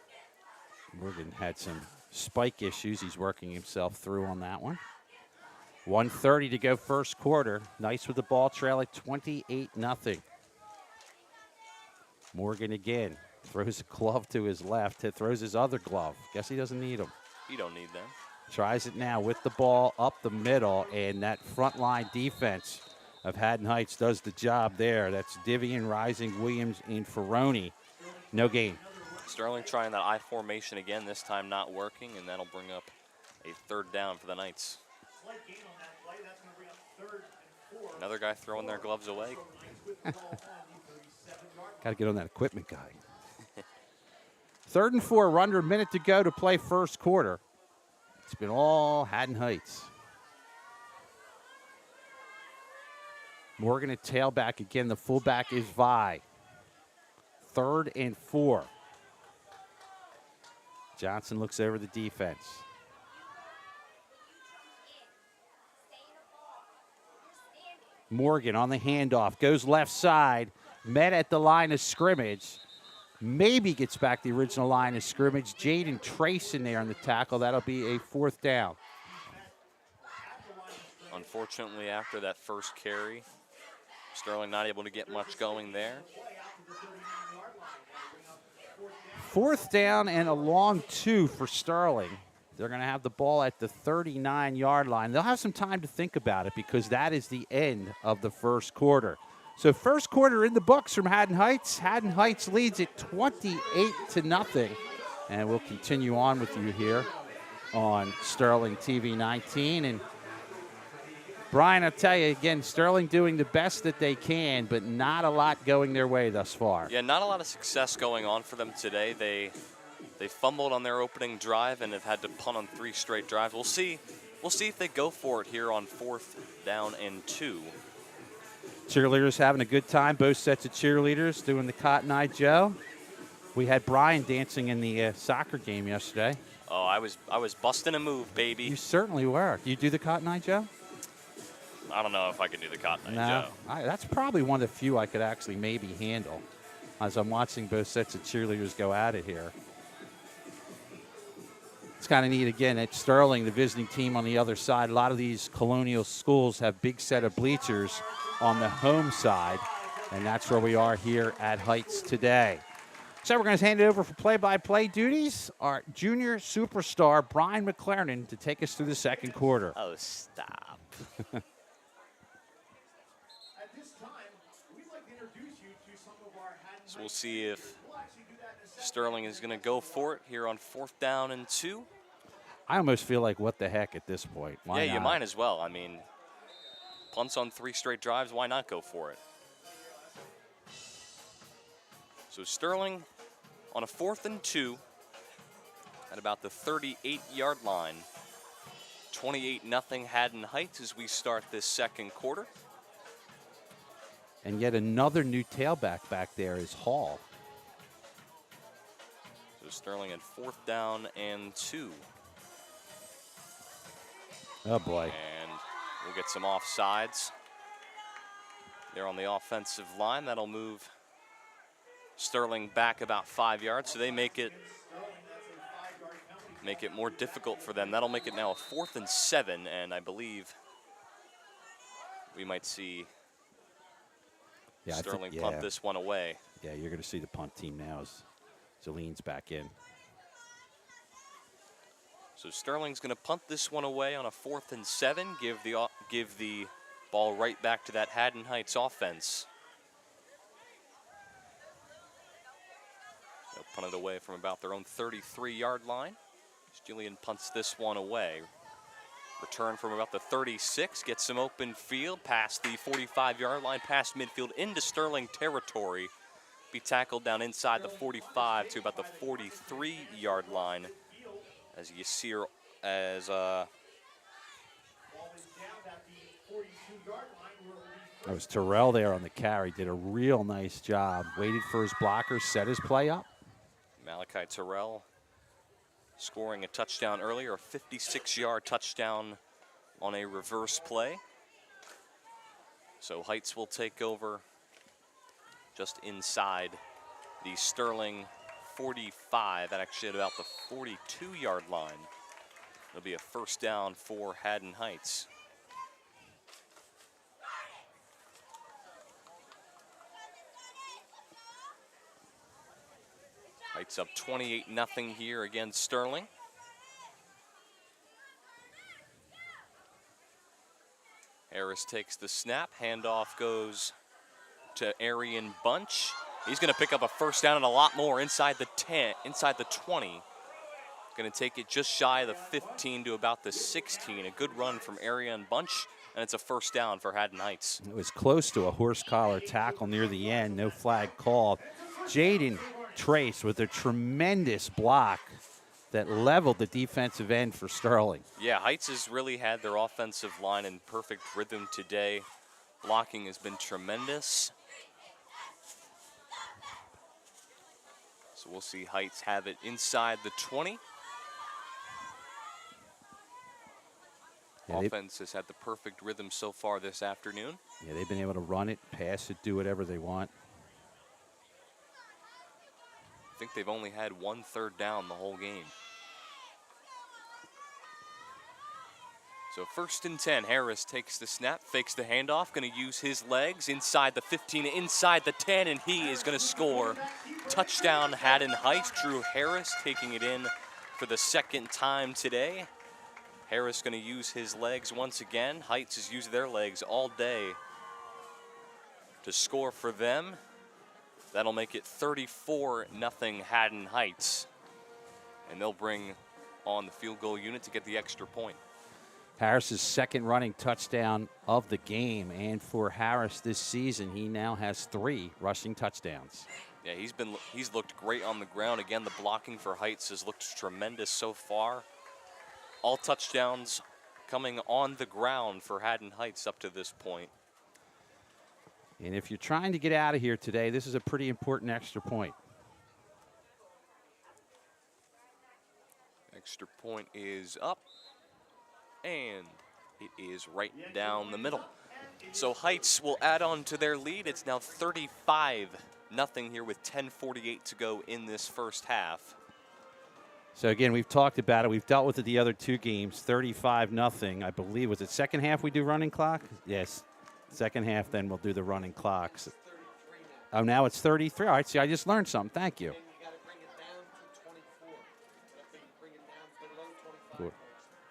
Morgan had some spike issues. He's working himself through on that one. 1:30 to go first quarter. Nice with the ball trail at 28-0. Morgan again throws a glove to his left. Throws his other glove. Guess he doesn't need them. You don't need them. Tries it now with the ball up the middle, and that front line defense of Haddon Heights does the job there. That's Divian, Rising, Williams, and Ferroni. No gain. Sterling trying that I formation again, this time not working, and that'll bring up a 3rd down for the Knights. Another guy throwing their gloves away. Got to get on that equipment guy. 3rd and 4, under a minute to go to play first quarter. It's been all Haddon Heights. Morgan at tailback again. The fullback is Vi. 3rd and 4. Johnson looks over the defense. Morgan on the handoff, goes left side, met at the line of scrimmage. Maybe gets back the original line of scrimmage. Jaden Trace in there on the tackle. That'll be a 4th down. Unfortunately, after that first carry, Sterling not able to get much going there. 4th down and a long 2 for Sterling. They're going to have the ball at the 39-yard line. They'll have some time to think about it because that is the end of the first quarter. So first quarter in the books from Haddon Heights. Haddon Heights leads it 28-0. And we'll continue on with you here on Sterling TV 19. And Brian, I'll tell you again, Sterling doing the best that they can, but not a lot going their way thus far. Yeah, not a lot of success going on for them today. They fumbled on their opening drive and have had to punt on 3 straight drives. We'll see if they go for it here on 4th down and 2. Cheerleaders having a good time. Both sets of cheerleaders doing the Cotton Eye Joe. We had Brian dancing in the soccer game yesterday. Oh, I was busting a move, baby. You certainly were. Do you do the Cotton Eye Joe? I don't know if I can do the Cotton Eye Joe. That's probably one of the few I could actually maybe handle as I'm watching both sets of cheerleaders go at it here. It's kind of neat, again, at Sterling, the visiting team on the other side. A lot of these colonial schools have big set of bleachers on the home side, and that's where we are here at Heights today. So we're going to hand it over for play-by-play duties. Our junior superstar, Brian McLaren, to take us through the second quarter. Oh, stop. At this time, we'd like to introduce you to some of our Haddon So we'll see if Sterling is going to go for it here on 4th down and 2. I almost feel like, what the heck at this point? Why Yeah, not? you might as well. I mean, punts on 3 straight drives, why not go for it? So Sterling on a 4th and 2 at about the 38-yard line. 28-0 Haddon Heights as we start this second quarter. And yet another new tailback back there is Hall. So Sterling at 4th down and 2. Oh, boy. And we'll get some offsides. They're on the offensive line. That'll move Sterling back about 5 yards. So they make it more difficult for them. That'll make it now a 4th and 7. And I believe we might see Sterling punt this one away. Yeah, you're going to see the punt team now as Jolene's back in. So Sterling's going to punt this one away on a 4th and 7. Give the ball right back to that Haddon Heights offense. They'll punt it away from about their own 33-yard line. Julian punts this one away. Return from about the 36, gets some open field past the 45-yard line, past midfield into Sterling territory. Be tackled down inside the 45 to about the 43-yard line. As you see her as That was Terrell there on the carry. Did a real nice job. Waited for his blocker, set his play up. Malachi Terrell scoring a touchdown earlier, a 56-yard touchdown on a reverse play. So Heights will take over just inside the Sterling 45, actually at about the 42-yard line. It'll be a first down for Haddon Heights. Heights up 28-0 here against Sterling. Harris takes the snap. Handoff goes to Arian Bunch. He's going to pick up a first down and a lot more inside the 10, inside the 20. Going to take it just shy of the 15 to about the 16. A good run from Arian Bunch, and it's a first down for Haddon Heights. It was close to a horse collar tackle near the end. No flag called. Jaden Trace with a tremendous block that leveled the defensive end for Sterling. Yeah, Heights has really had their offensive line in perfect rhythm today. Blocking has been tremendous. So we'll see Heights have it inside the 20. Yeah, Offense has had the perfect rhythm so far this afternoon. Yeah, they've been able to run it, pass it, do whatever they want. I think they've only had 1 third down the whole game. So 1st and 10, Harris takes the snap, fakes the handoff, going to use his legs inside the 15, inside the 10, and he is going to score. Touchdown, Haddon Heights. Drew Harris taking it in for the 2nd time today. Harris going to use his legs once again. Heights has used their legs all day to score for them. That'll make it 34-0 Haddon Heights. And they'll bring on the field goal unit to get the extra point. Harris's 2nd running touchdown of the game, and for Harris this season, he now has 3 rushing touchdowns. Yeah, he's looked great on the ground. Again, the blocking for Heights has looked tremendous so far. All touchdowns coming on the ground for Haddon Heights up to this point. And if you're trying to get out of here today, this is a pretty important extra point. Extra point is up, and it is right down the middle. So Heights will add on to their lead. It's now 35-0 here with 10:48 to go in this first half. So again, we've talked about it. We've dealt with it the other 2 games, 35-0. I believe, was it second half we do running clock? Yes. Second half, then we'll do the running clocks. Oh, now it's 33. All right, see, I just learned something. Thank you.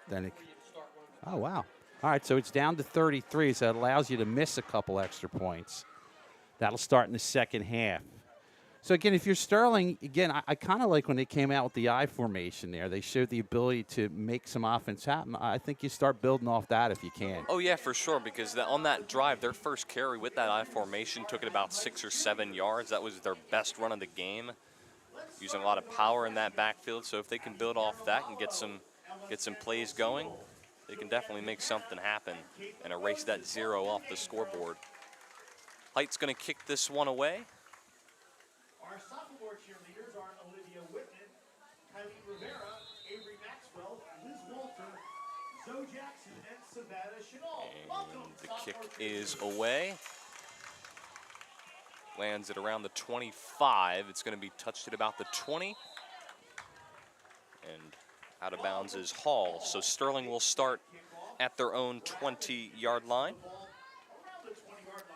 Then it, oh, wow. All right, so it's down to 33, so it allows you to miss a couple extra points. That'll start in the second half. So, again, if you're Sterling, again, I kind of like when they came out with the I formation there. They showed the ability to make some offense happen. I think you start building off that if you can. Oh, yeah, for sure, because on that drive, their first carry with that I formation took it about 6 or 7 yards. That was their best run of the game, using a lot of power in that backfield. So if they can build off that and get some plays going, they can definitely make something happen and erase that 0 off the scoreboard. Heights going to kick this one away. Our sophomore cheerleaders are Olivia Whitman, Kylie Rivera, Avery Maxwell, Liz Walter, Zoe Jackson, and Savannah Chenal. Welcome, The kick is away. Lands at around the 25. It's going to be touched at about the 20. And out of bounds is Hall. So Sterling will start at their own 20-yard line.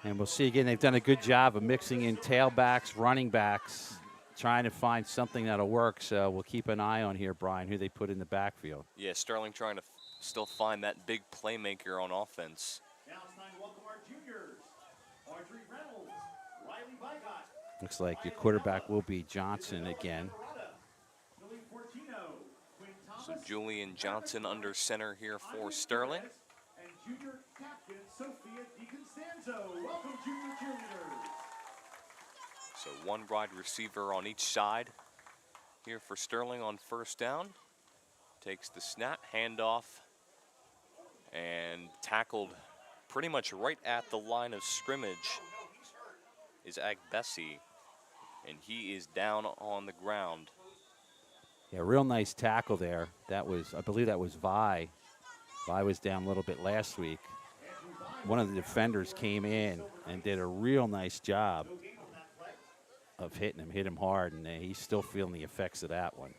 And we'll see again, they've done a good job of mixing in tailbacks, running backs, trying to find something that'll work. So we'll keep an eye on here, Brian, who they put in the backfield. Yeah, Sterling trying to still find that big playmaker on offense. Now it's time to welcome our juniors, Audrey Reynolds, Riley Bygott. Looks like your quarterback will be Johnson again. Billy Fortino, Quinn Thomas, So Julian Johnson under center here for Sterling. and junior captain Sophia DiConstanzo. Welcome, junior cheerleaders. So one wide receiver on each side here for Sterling on first down. Takes the snap, handoff, and tackled pretty much right at the line of scrimmage is Agbesi, and he is down on the ground. Yeah, real nice tackle there. That was, I believe that was Vi. Vi was down a little bit last week. One of the defenders came in and did a real nice job of hitting him, hit him hard, and he's still feeling the effects of that one.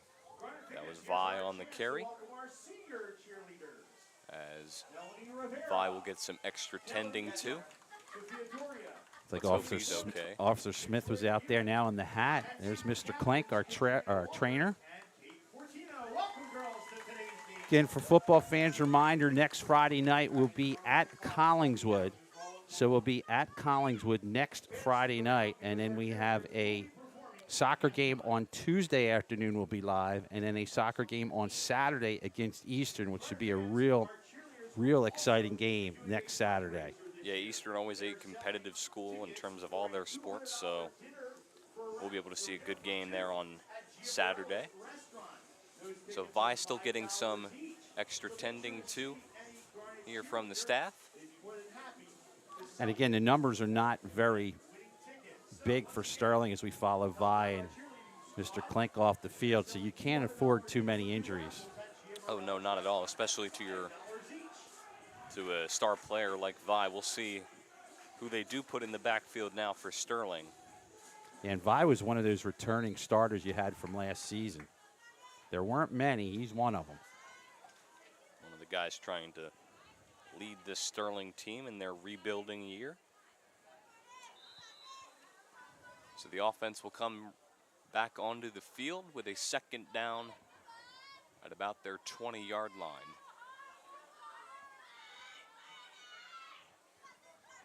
That was Vi on the carry. As Vi will get some extra tending too. It's like Let's hope he's okay. Officer Smith was out there now in the hat. There's Mr. Clink, our trainer. Again, for football fans, reminder, next Friday night we'll be at Collingswood. So we'll be at Collingswood next Friday night, and then we have a soccer game on Tuesday afternoon will be live, and then a soccer game on Saturday against Eastern, which should be a real exciting game next Saturday. Yeah, Eastern always a competitive school in terms of all their sports, so we'll be able to see a good game there on Saturday. So Vi still getting some extra tending too here from the staff. And again, the numbers are not very big for Sterling as we follow Vi and Mr. Clink off the field, so you can't afford too many injuries. Oh no, not at all, especially to a star player like Vi. We'll see who they do put in the backfield now for Sterling. And Vi was one of those returning starters you had from last season. There weren't many. He's one of them. One of the guys trying to lead this Sterling team in their rebuilding year. So the offense will come back onto the field with a second down at about their 20-yard line.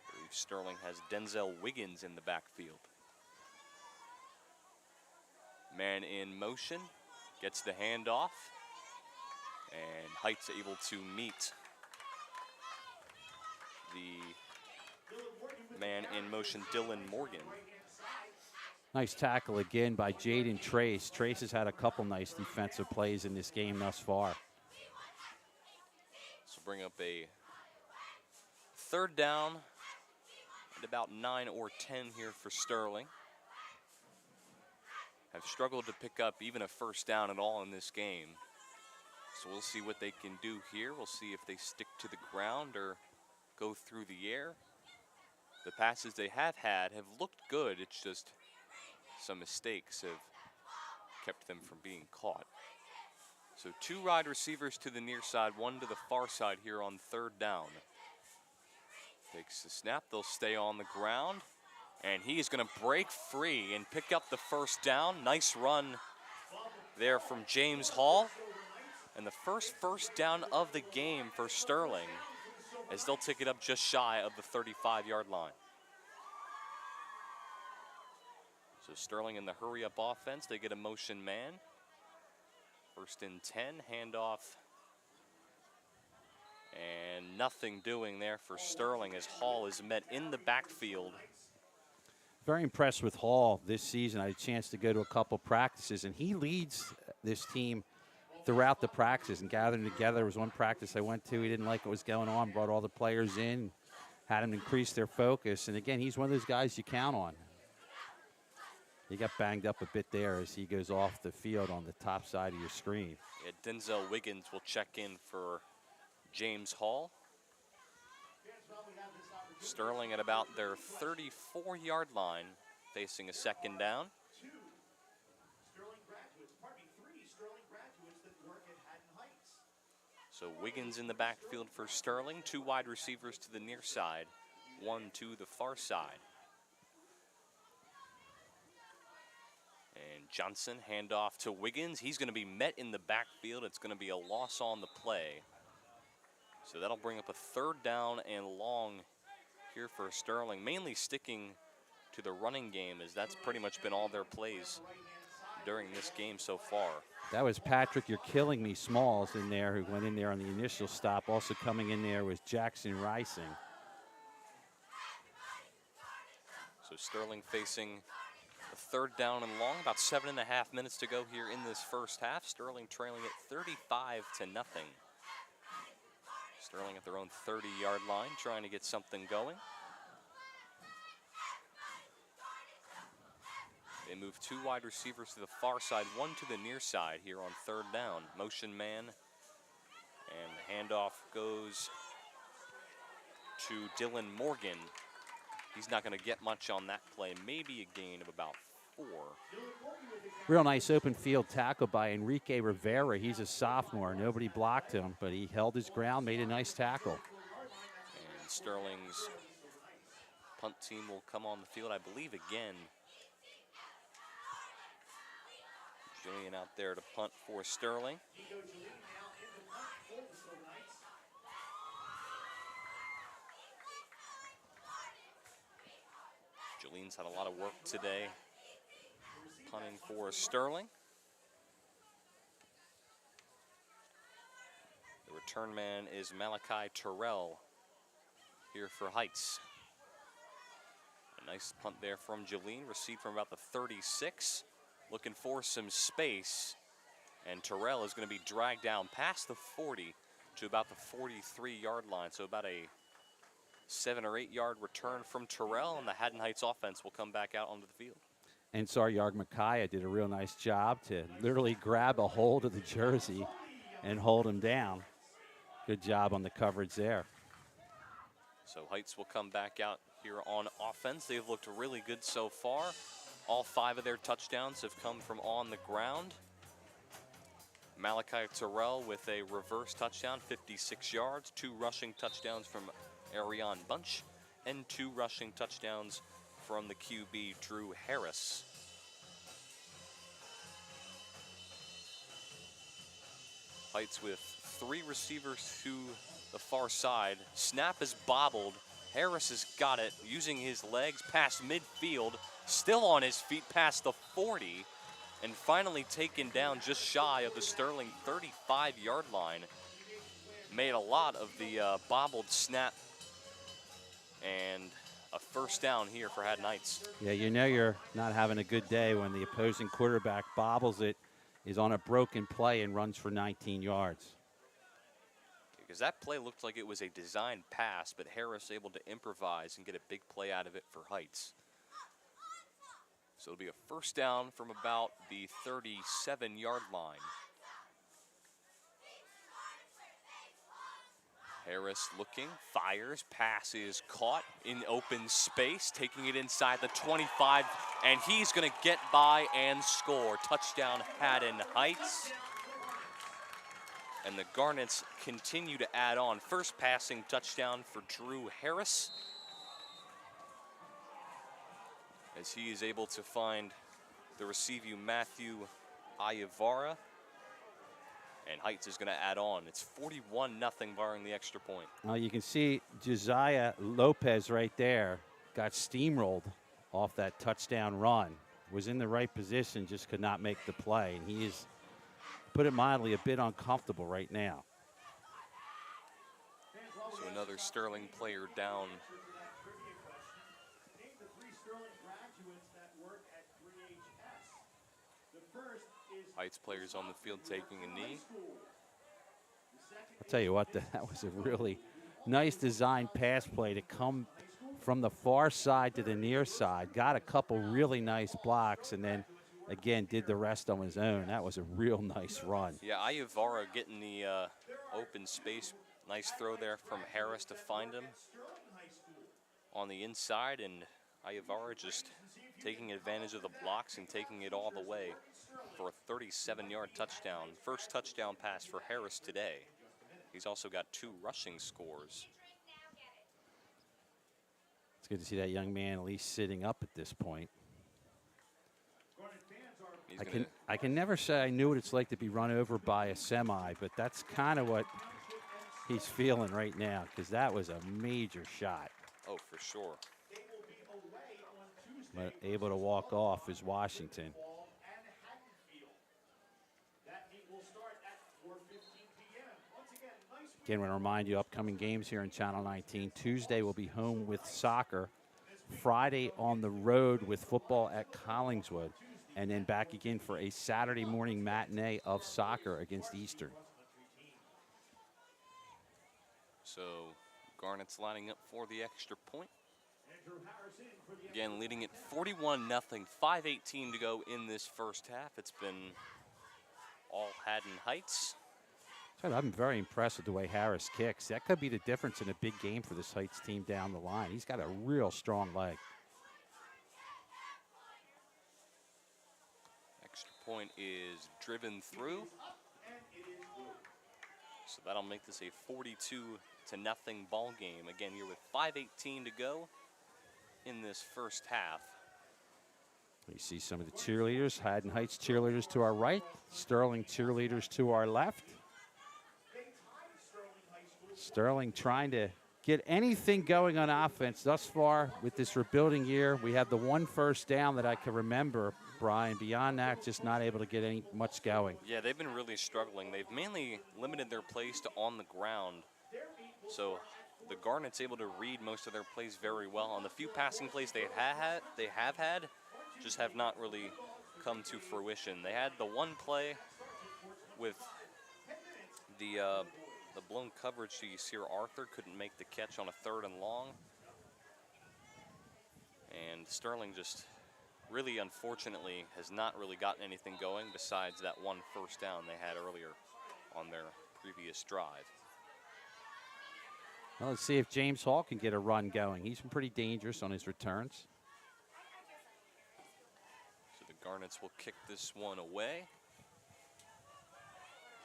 I believe Sterling has Denzel Wiggins in the backfield. Man in motion, gets the handoff, and Heights able to meet the man in motion, Dylan Morgan. Nice tackle again by Jaden Trace. Trace has had a couple nice defensive plays in this game thus far. So bring up a third down at about 9 or 10 here for Sterling. Have struggled to pick up even a first down at all in this game. So we'll see what they can do here. We'll see if they stick to the ground or go through the air. The passes they have had have looked good. It's just some mistakes have kept them from being caught. So 2 wide receivers to the near side, 1 to the far side here on third down. Takes the snap, they'll stay on the ground. And he is going to break free and pick up the first down. Nice run there from James Hall. And the first down of the game for Sterling, as they'll take it up just shy of the 35-yard line. So Sterling in the hurry-up offense, they get a motion man. 1st and 10, handoff. And nothing doing there for Sterling as Hall is met in the backfield. Very impressed with Hall this season. I had a chance to go to a couple practices, and he leads this team throughout the practices and gathering together. There was one practice I went to. He didn't like what was going on, brought all the players in, had them increase their focus. And, again, he's one of those guys you count on. He got banged up a bit there as he goes off the field on the top side of your screen. Yeah, Denzel Wiggins will check in for James Hall. Sterling at about their 34-yard line, facing a second down. 3 Sterling graduates that work at Haddon Heights. So Wiggins in the backfield for Sterling, 2 wide receivers to the near side, 1 to the far side. And Johnson, handoff to Wiggins. He's going to be met in the backfield. It's going to be a loss on the play. So that'll bring up a 3rd down and long here for Sterling, mainly sticking to the running game, as that's pretty much been all their plays during this game so far. That was Patrick, You're Killing Me Smalls in there, who went in there on the initial stop. Also coming in there was Jackson Rising. So Sterling facing a 3rd down and long, about 7.5 minutes to go here in this first half. Sterling trailing it 35-0. Sterling at their own 30-yard line, trying to get something going. They move 2 wide receivers to the far side, 1 to the near side here on 3rd down. Motion man. And the handoff goes to Dylan Morgan. He's not going to get much on that play. Maybe a gain of about 4. Real nice open field tackle by Enrique Rivera. He's a sophomore. Nobody blocked him, but he held his ground, made a nice tackle. And Sterling's punt team will come on the field, I believe, again. Julian out there to punt for Sterling. Julian's had a lot of work today punting for Sterling. The return man is Malachi Terrell here for Heights. A nice punt there from Julian, received from about the 36. Looking for some space, and Terrell is going to be dragged down past the 40 to about the 43-yard line. So about a 7 or 8 yard return from Terrell, and the Haddon Heights offense will come back out onto the field. And Saryarg Micaiah did a real nice job to literally grab a hold of the jersey and hold him down. Good job on the coverage there. So Heights will come back out here on offense. They've looked really good so far. All 5 of their touchdowns have come from on the ground. Malachi Terrell with a reverse touchdown, 56 yards, 2 rushing touchdowns from Ariane Bunch, and 2 rushing touchdowns from the QB, Drew Harris. Heights with 3 receivers to the far side. Snap is bobbled. Harris has got it, using his legs past midfield, still on his feet past the 40, and finally taken down just shy of the Sterling 35-yard line. Made a lot of the bobbled snap, and a first down here for Haddon Heights. Yeah, you know you're not having a good day when the opposing quarterback bobbles it, is on a broken play, and runs for 19 yards. Because that play looked like it was a designed pass, but Harris able to improvise and get a big play out of it for Heights. So it'll be a first down from about the 37-yard line. Harris looking, fires, pass is caught in open space, taking it inside the 25, and he's going to get by and score. Touchdown Haddon Heights. And the Garnets continue to add on. First passing touchdown for Drew Harris, as he is able to find the receiver Matthew Ayavara. And Heights is going to add on. It's 41-0 barring the extra point. Well, you can see Josiah Lopez right there got steamrolled off that touchdown run. Was in the right position, just could not make the play. And he is, put it mildly, a bit uncomfortable right now. So another Sterling player down. Heights players on the field taking a knee. I'll tell you what, that was a really nice design pass play to come from the far side to the near side. Got a couple really nice blocks, and then again did the rest on his own. That was a real nice run. Yeah, Ayavara getting the open space. Nice throw there from Harris to find him on the inside, and Ayavara just taking advantage of the blocks and taking it all the way for a 37-yard touchdown. First touchdown pass for Harris today. He's also got 2 rushing scores. It's good to see that young man at least sitting up at this point. I can never say I knew what it's like to be run over by a semi, but that's kind of what he's feeling right now, because that was a major shot. Oh, for sure. But able to walk off is Washington. Again, I want to remind you, upcoming games here in Channel 19. Tuesday we'll be home with soccer. Friday on the road with football at Collingswood. And then back again for a Saturday morning matinee of soccer against Eastern. So Garnet's lining up for the extra point. Again, leading it 41-0, 5:18 to go in this first half. It's been all Haddon Heights. I'm very impressed with the way Harris kicks. That could be the difference in a big game for this Heights team down the line. He's got a real strong leg. Extra point is driven through. So that'll make this a 42-0 ball game. Again, here with 5:18 to go in this first half. You see some of the cheerleaders, Haddon Heights cheerleaders to our right, Sterling cheerleaders to our left. Sterling trying to get anything going on offense thus far with this rebuilding year. We had the one first down that I can remember, Brian. Beyond that, just not able to get much going. Yeah, they've been really struggling. They've mainly limited their plays to on the ground. So the Garnets able to read most of their plays very well. On the few passing plays they have had, just have not really come to fruition. They had the one play with the blown coverage. So you see here Arthur couldn't make the catch on a 3rd and long. And Sterling just really, unfortunately, has not really gotten anything going besides that one first down they had earlier on their previous drive. Well, let's see if James Hall can get a run going. He's been pretty dangerous on his returns. So the Garnets will kick this one away.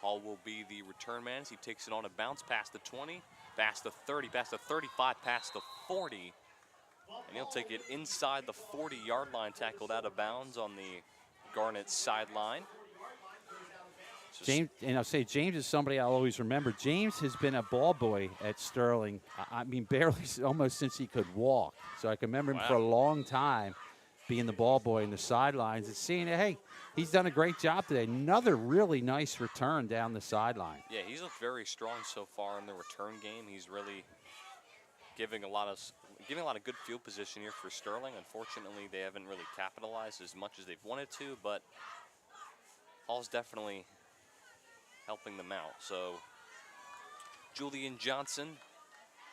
Hall will be the return man as he takes it on a bounce past the 20, past the 30, past the 35, past the 40. And he'll take it inside the 40-yard line, tackled out of bounds on the Garnets sideline. James, and I'll say James is somebody I'll always remember. James has been a ball boy at Sterling, I mean, barely, almost since he could walk. So I can remember him for a long time being the ball boy in the sidelines and seeing it. Hey, he's done a great job today. Another really nice return down the sideline. Yeah, he's looked very strong so far in the return game. He's really giving a lot of good field position here for Sterling. Unfortunately, they haven't really capitalized as much as they've wanted to, but Hall's definitely helping them out. So Julian Johnson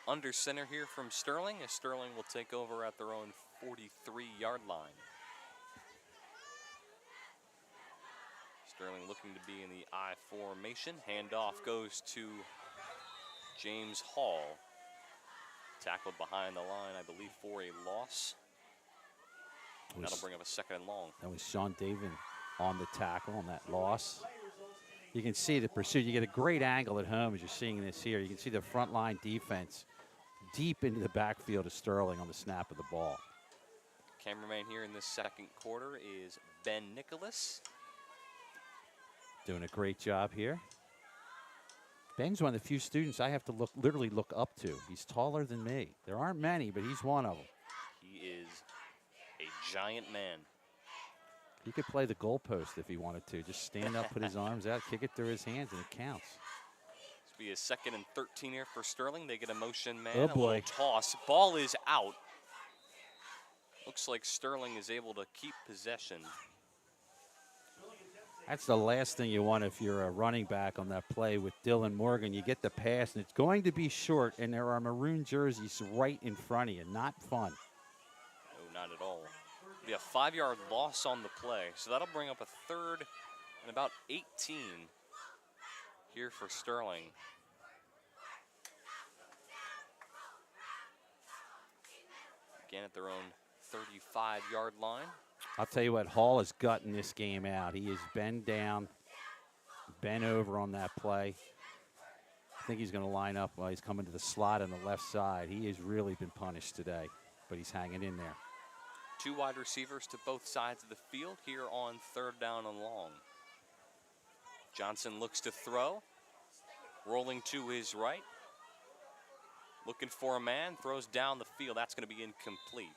under center here from Sterling, as Sterling will take over at their own 43-yard line. Sterling looking to be in the I formation. Handoff goes to James Hall. Tackled behind the line, I believe, for a loss. And that'll bring up a 2nd and long. That was Sean Davin on the tackle on that loss. You can see the pursuit. You get a great angle at home as you're seeing this here. You can see the front line defense deep into the backfield of Sterling on the snap of the ball. Cameraman here in this second quarter is Ben Nicholas. Doing a great job here. Ben's one of the few students I have to literally look up to. He's taller than me. There aren't many, but he's one of them. He is a giant man. He could play the goalpost if he wanted to. Just stand up, put his arms out, kick it through his hands, and it counts. This will be a 2nd and 13 here for Sterling. They get a motion man. Oh, boy. A little toss. Ball is out. Looks like Sterling is able to keep possession. That's the last thing you want if you're a running back on that play with Dylan Morgan. You get the pass, and it's going to be short, and there are maroon jerseys right in front of you. Not fun. No, not at all. It'll be a 5-yard loss on the play. So that'll bring up a 3rd and about 18 here for Sterling. Again at their own 35-yard line. I'll tell you what, Hall is gutting this game out. He is bent down, bent over on that play. I think he's going to line up while he's coming to the slot on the left side. He has really been punished today, but he's hanging in there. 2 wide receivers to both sides of the field here on 3rd down and long. Johnson looks to throw, rolling to his right. Looking for a man, throws down the field. That's going to be incomplete.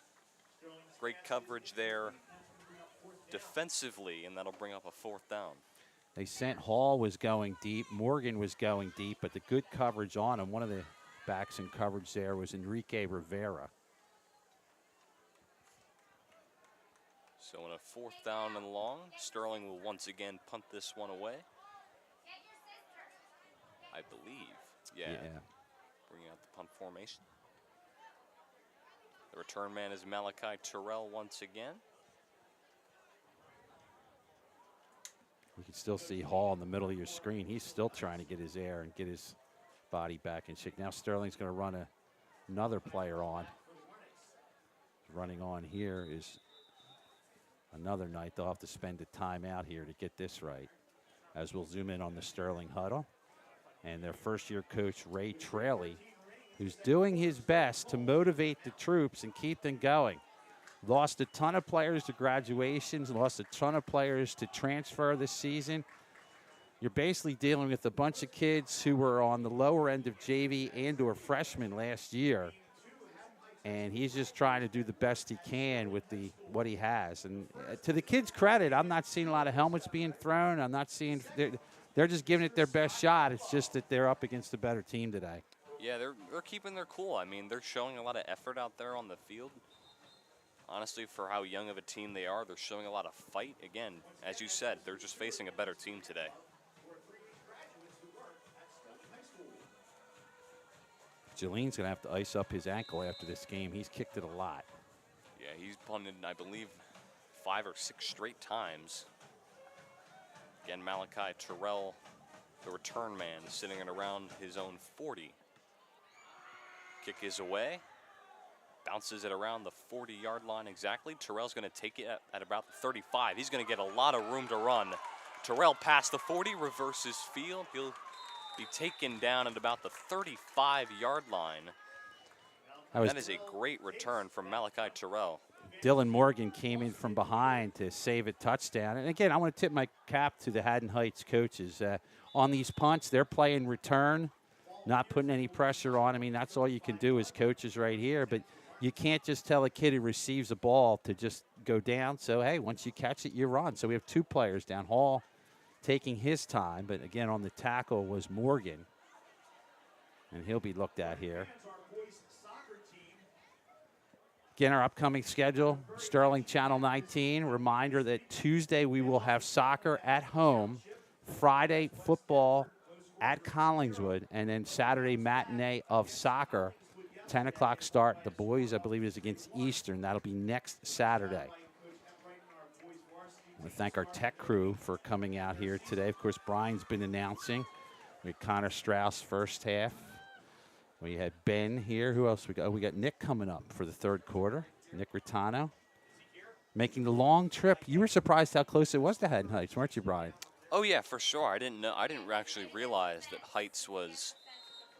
Great coverage there defensively, and that'll bring up a 4th down. They sent Hall was going deep. Morgan was going deep, but the good coverage on him, one of the backs in coverage there was Enrique Rivera. So in a 4th down and long, Sterling will once again punt this one away. I believe. Yeah. Bringing out the punt formation. The return man is Malachi Terrell once again. You can still see Hall in the middle of your screen. He's still trying to get his air and get his body back in shape. Now Sterling's going to run another player on. Running on here is another night. They'll have to spend a timeout here to get this right. As we'll zoom in on the Sterling huddle. And their first-year coach, Ray Traley, who's doing his best to motivate the troops and keep them going. Lost a ton of players to graduations, lost a ton of players to transfer this season. You're basically dealing with a bunch of kids who were on the lower end of JV and or freshmen last year. And he's just trying to do the best he can with what he has. And to the kids' credit, I'm not seeing a lot of helmets being thrown. I'm not seeing they're just giving it their best shot. It's just that they're up against a better team today. Yeah, they're keeping their cool. I mean, they're showing a lot of effort out there on the field. Honestly, for how young of a team they are, they're showing a lot of fight. Again, as you said, they're just facing a better team today. Jalene's going to have to ice up his ankle after this game. He's kicked it a lot. Yeah, he's punted, I believe, 5 or 6 straight times. Again, Malachi Terrell, the return man, sitting at around his own 40. Kick is away. Bounces it around the 40-yard line exactly. Terrell's going to take it at about the 35. He's going to get a lot of room to run. Terrell past the 40, reverses field. He'll be taken down at about the 35-yard line. That is a great return from Malachi Terrell. Dylan Morgan came in from behind to save a touchdown. And again, I want to tip my cap to the Haddon Heights coaches. On these punts, they're playing return, not putting any pressure on. I mean, that's all you can do as coaches right here. But you can't just tell a kid who receives a ball to just go down. So, hey, once you catch it, you run. So we have 2 players down. Hall taking his time. But, again, on the tackle was Morgan. And he'll be looked at here. Again, our upcoming schedule, Sterling Channel 19. Reminder that Tuesday we will have soccer at home. Friday, football at Collingswood. And then Saturday, matinee of soccer. 10 o'clock start. The boys, I believe, is against Eastern. That'll be next Saturday. I want to thank our tech crew for coming out here today. Of course, Brian's been announcing. We had Connor Strauss first half. We had Ben here. Who else we got? Oh, we got Nick coming up for the third quarter. Nick Ritano making the long trip. You were surprised how close it was to Haddon Heights, weren't you, Brian? Oh yeah, for sure. I didn't actually realize that Heights was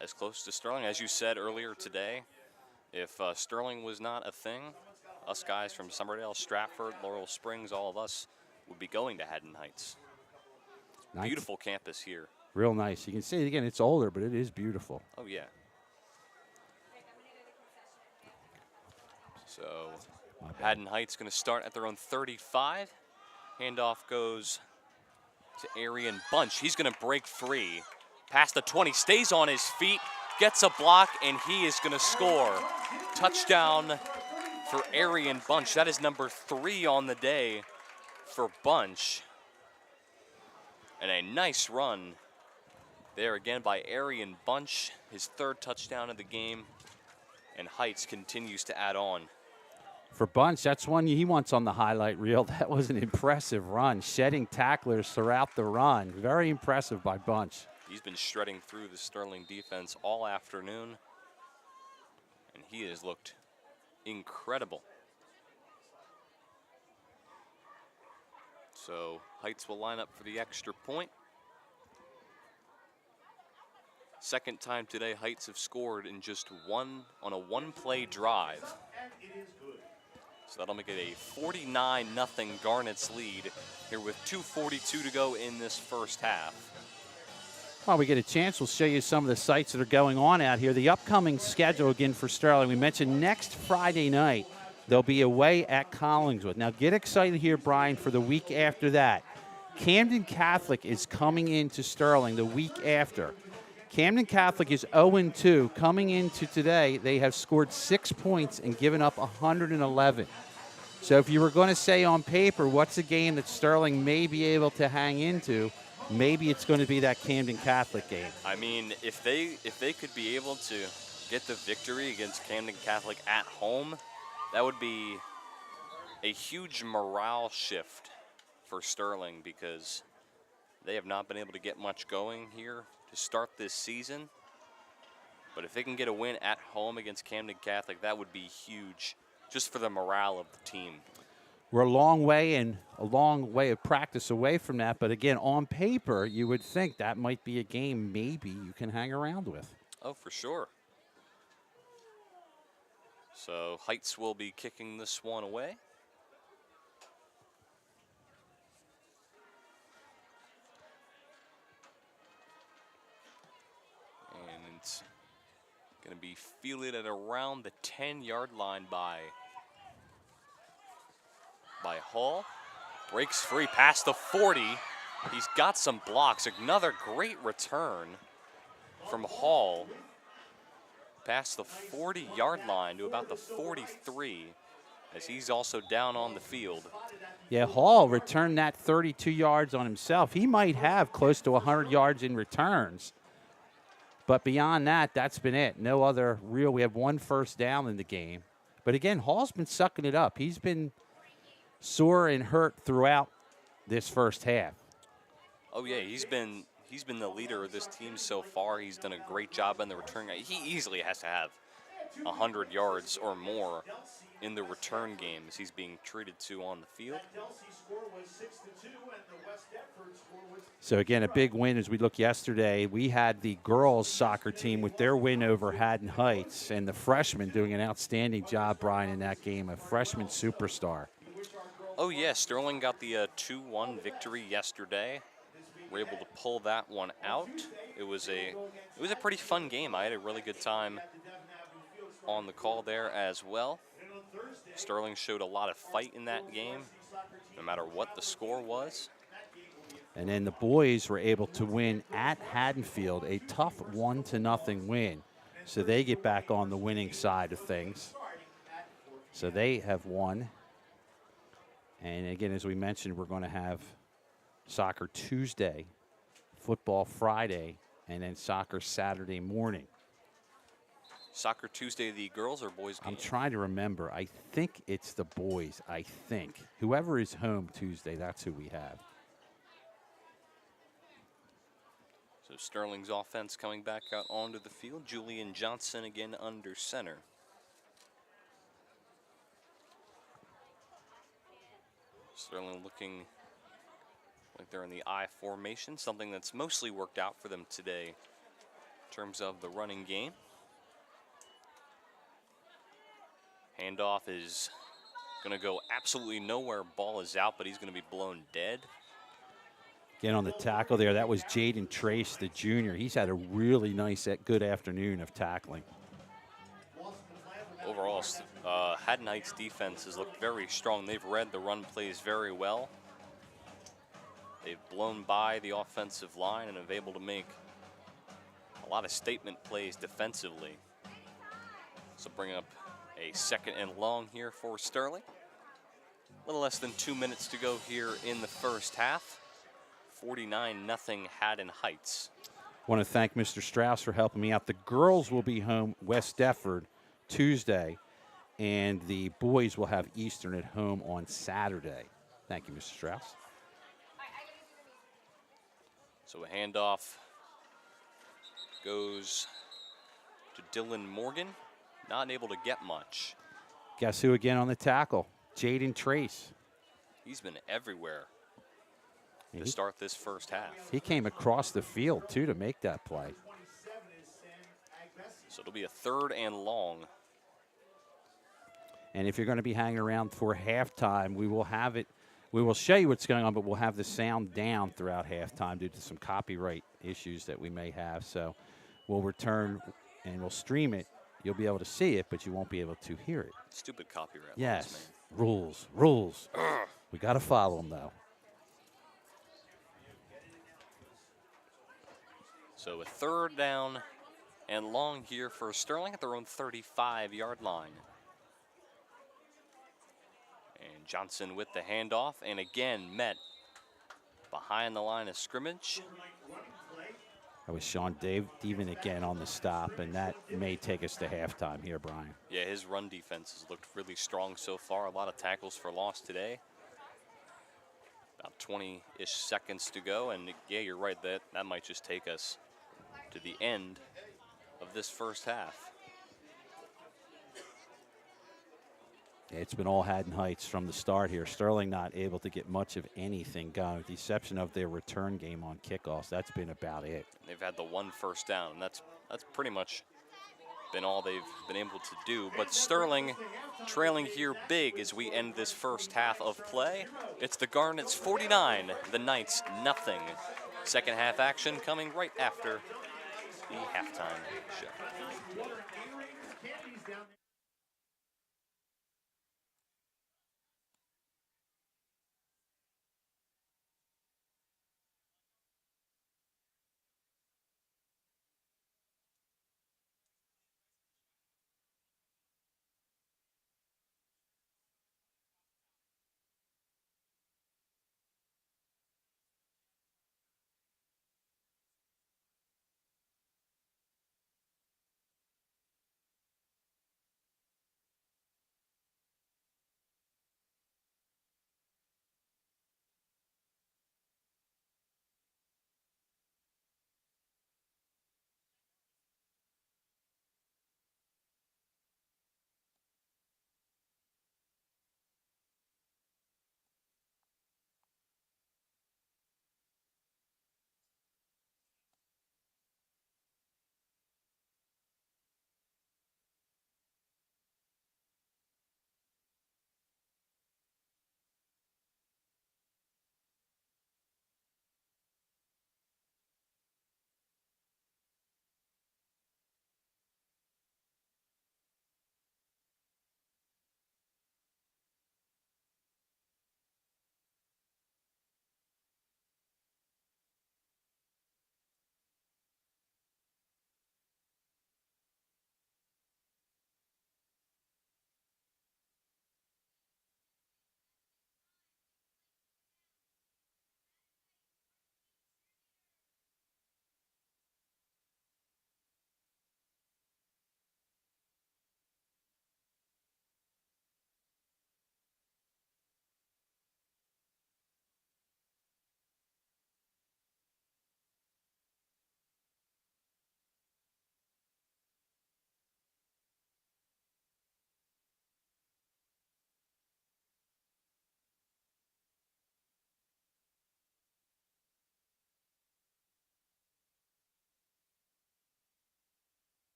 as close to Sterling. As you said earlier today, if Sterling was not a thing, us guys from Summerdale, Stratford, Laurel Springs, all of us would be going to Haddon Heights. Nice. Beautiful campus here. Real nice. You can see it again. It's older, but it is beautiful. Oh yeah. So Haddon Heights going to start at their own 35. Handoff goes to Arian Bunch. He's going to break free. Past the 20, stays on his feet, gets a block, and he is going to score. Touchdown for Arian Bunch. That is number 3 on the day for Bunch. And a nice run there again by Arian Bunch. His 3rd touchdown of the game. And Heights continues to add on. For Bunch, that's one he wants on the highlight reel. That was an impressive run, shedding tacklers throughout the run. Very impressive by Bunch. He's been shredding through the Sterling defense all afternoon, and he has looked incredible. So Heights will line up for the extra point. Second time today Heights have scored in just on a one-play drive. So that'll make it a 49-0 Garnets lead here with 2:42 to go in this first half. While we get a chance, we'll show you some of the sites that are going on out here. The upcoming schedule again for Sterling. We mentioned next Friday night, they'll be away at Collingswood. Now get excited here, Brian, for the week after that. Camden Catholic is coming into Sterling the week after. Camden Catholic is 0-2. Coming into today, they have scored 6 points and given up 111. So if you were going to say on paper, what's a game that Sterling may be able to hang into, maybe it's going to be that Camden Catholic game. I mean, if they could be able to get the victory against Camden Catholic at home, That would be a huge morale shift for Sterling because they have not been able to get much going here to start this season. But if they can get a win at home against Camden Catholic, that would be huge just for the morale of the team. We're a long way of practice away from that. But again, on paper, you would think that might be a game maybe you can hang around with. Oh, for sure. So Heights will be kicking this one away. And it's going to be fielded at around the 10-yard line by Hall. Breaks free past the 40. He's got some blocks. Another great return from Hall. Past the 40-yard line to about the 43 as he's also down on the field. Yeah, Hall returned that 32 yards on himself. He might have close to 100 yards in returns. But beyond that, that's been it. No other real. We have one first down in the game. But again, Hall's been sucking it up. He's been sore and hurt throughout this first half. Oh, yeah, he's been the leader of this team so far. He's done a great job in the return. He easily has to have 100 yards or more in the return game as he's being treated to on the field. So again, a big win as we look yesterday. We had the girls soccer team with their win over Haddon Heights, and the freshmen doing an outstanding job, Brian, in that game, a freshman superstar. Oh, yeah, Sterling got the 2-1 victory yesterday. We're able to pull that one out. It was a pretty fun game. I had a really good time on the call there as well. Sterling showed a lot of fight in that game, no matter what the score was. And then the boys were able to win at Haddonfield, a tough 1-0 win. So they get back on the winning side of things. So they have won. And again, as we mentioned, we're going to have soccer Tuesday, football Friday, and then soccer Saturday morning. Soccer Tuesday, the girls or boys game? I'm trying to remember. I think it's the boys, I think. Whoever is home Tuesday, that's who we have. So Sterling's offense coming back out onto the field. Julian Johnson again under center. Sterling looking like they're in the I formation, something that's mostly worked out for them today in terms of the running game. Handoff is going to go absolutely nowhere. Ball is out, but he's going to be blown dead. Again, on the tackle there, that was Jaden Trace, the junior. He's had a really nice, good afternoon of tackling. Overall, Haddon Heights defense has looked very strong. They've read the run plays very well. They've blown by the offensive line and have been able to make a lot of statement plays defensively. So bring up a 2nd and long here for Sterling. A little less than 2 minutes to go here in the first half. 49-0 Haddon Heights. I want to thank Mr. Strauss for helping me out. The girls will be home West Defford Tuesday, and the boys will have Eastern at home on Saturday. Thank you, Mr. Strauss. So a handoff goes to Dylan Morgan. Not able to get much. Guess who again on the tackle? Jaden Trace. He's been everywhere to start this first half. He came across the field, too, to make that play. So it'll be a 3rd and long. And if you're going to be hanging around for halftime, we will have it. We will show you what's going on, but we'll have the sound down throughout halftime due to some copyright issues that we may have. So we'll return and we'll stream it. You'll be able to see it, but you won't be able to hear it. Stupid copyright Yes. laws, man. Rules. We got to follow them, though. So a 3rd down and long here for Sterling at their own 35-yard line. And Johnson with the handoff, and again met behind the line of scrimmage. That was Sean Deven again on the stop, and that may take us to halftime here, Brian. Yeah, his run defense has looked really strong so far. A lot of tackles for loss today. About 20-ish seconds to go, and yeah, you're right. That might just take us to the end of this first half. It's been all Haddon Heights from the start here. Sterling not able to get much of anything going, with the exception of their return game on kickoffs. That's been about it. They've had the one first down, and that's pretty much been all they've been able to do. But Sterling trailing here big as we end this first half of play. It's the Garnets 49, the Knights nothing. Second half action coming right after the halftime show.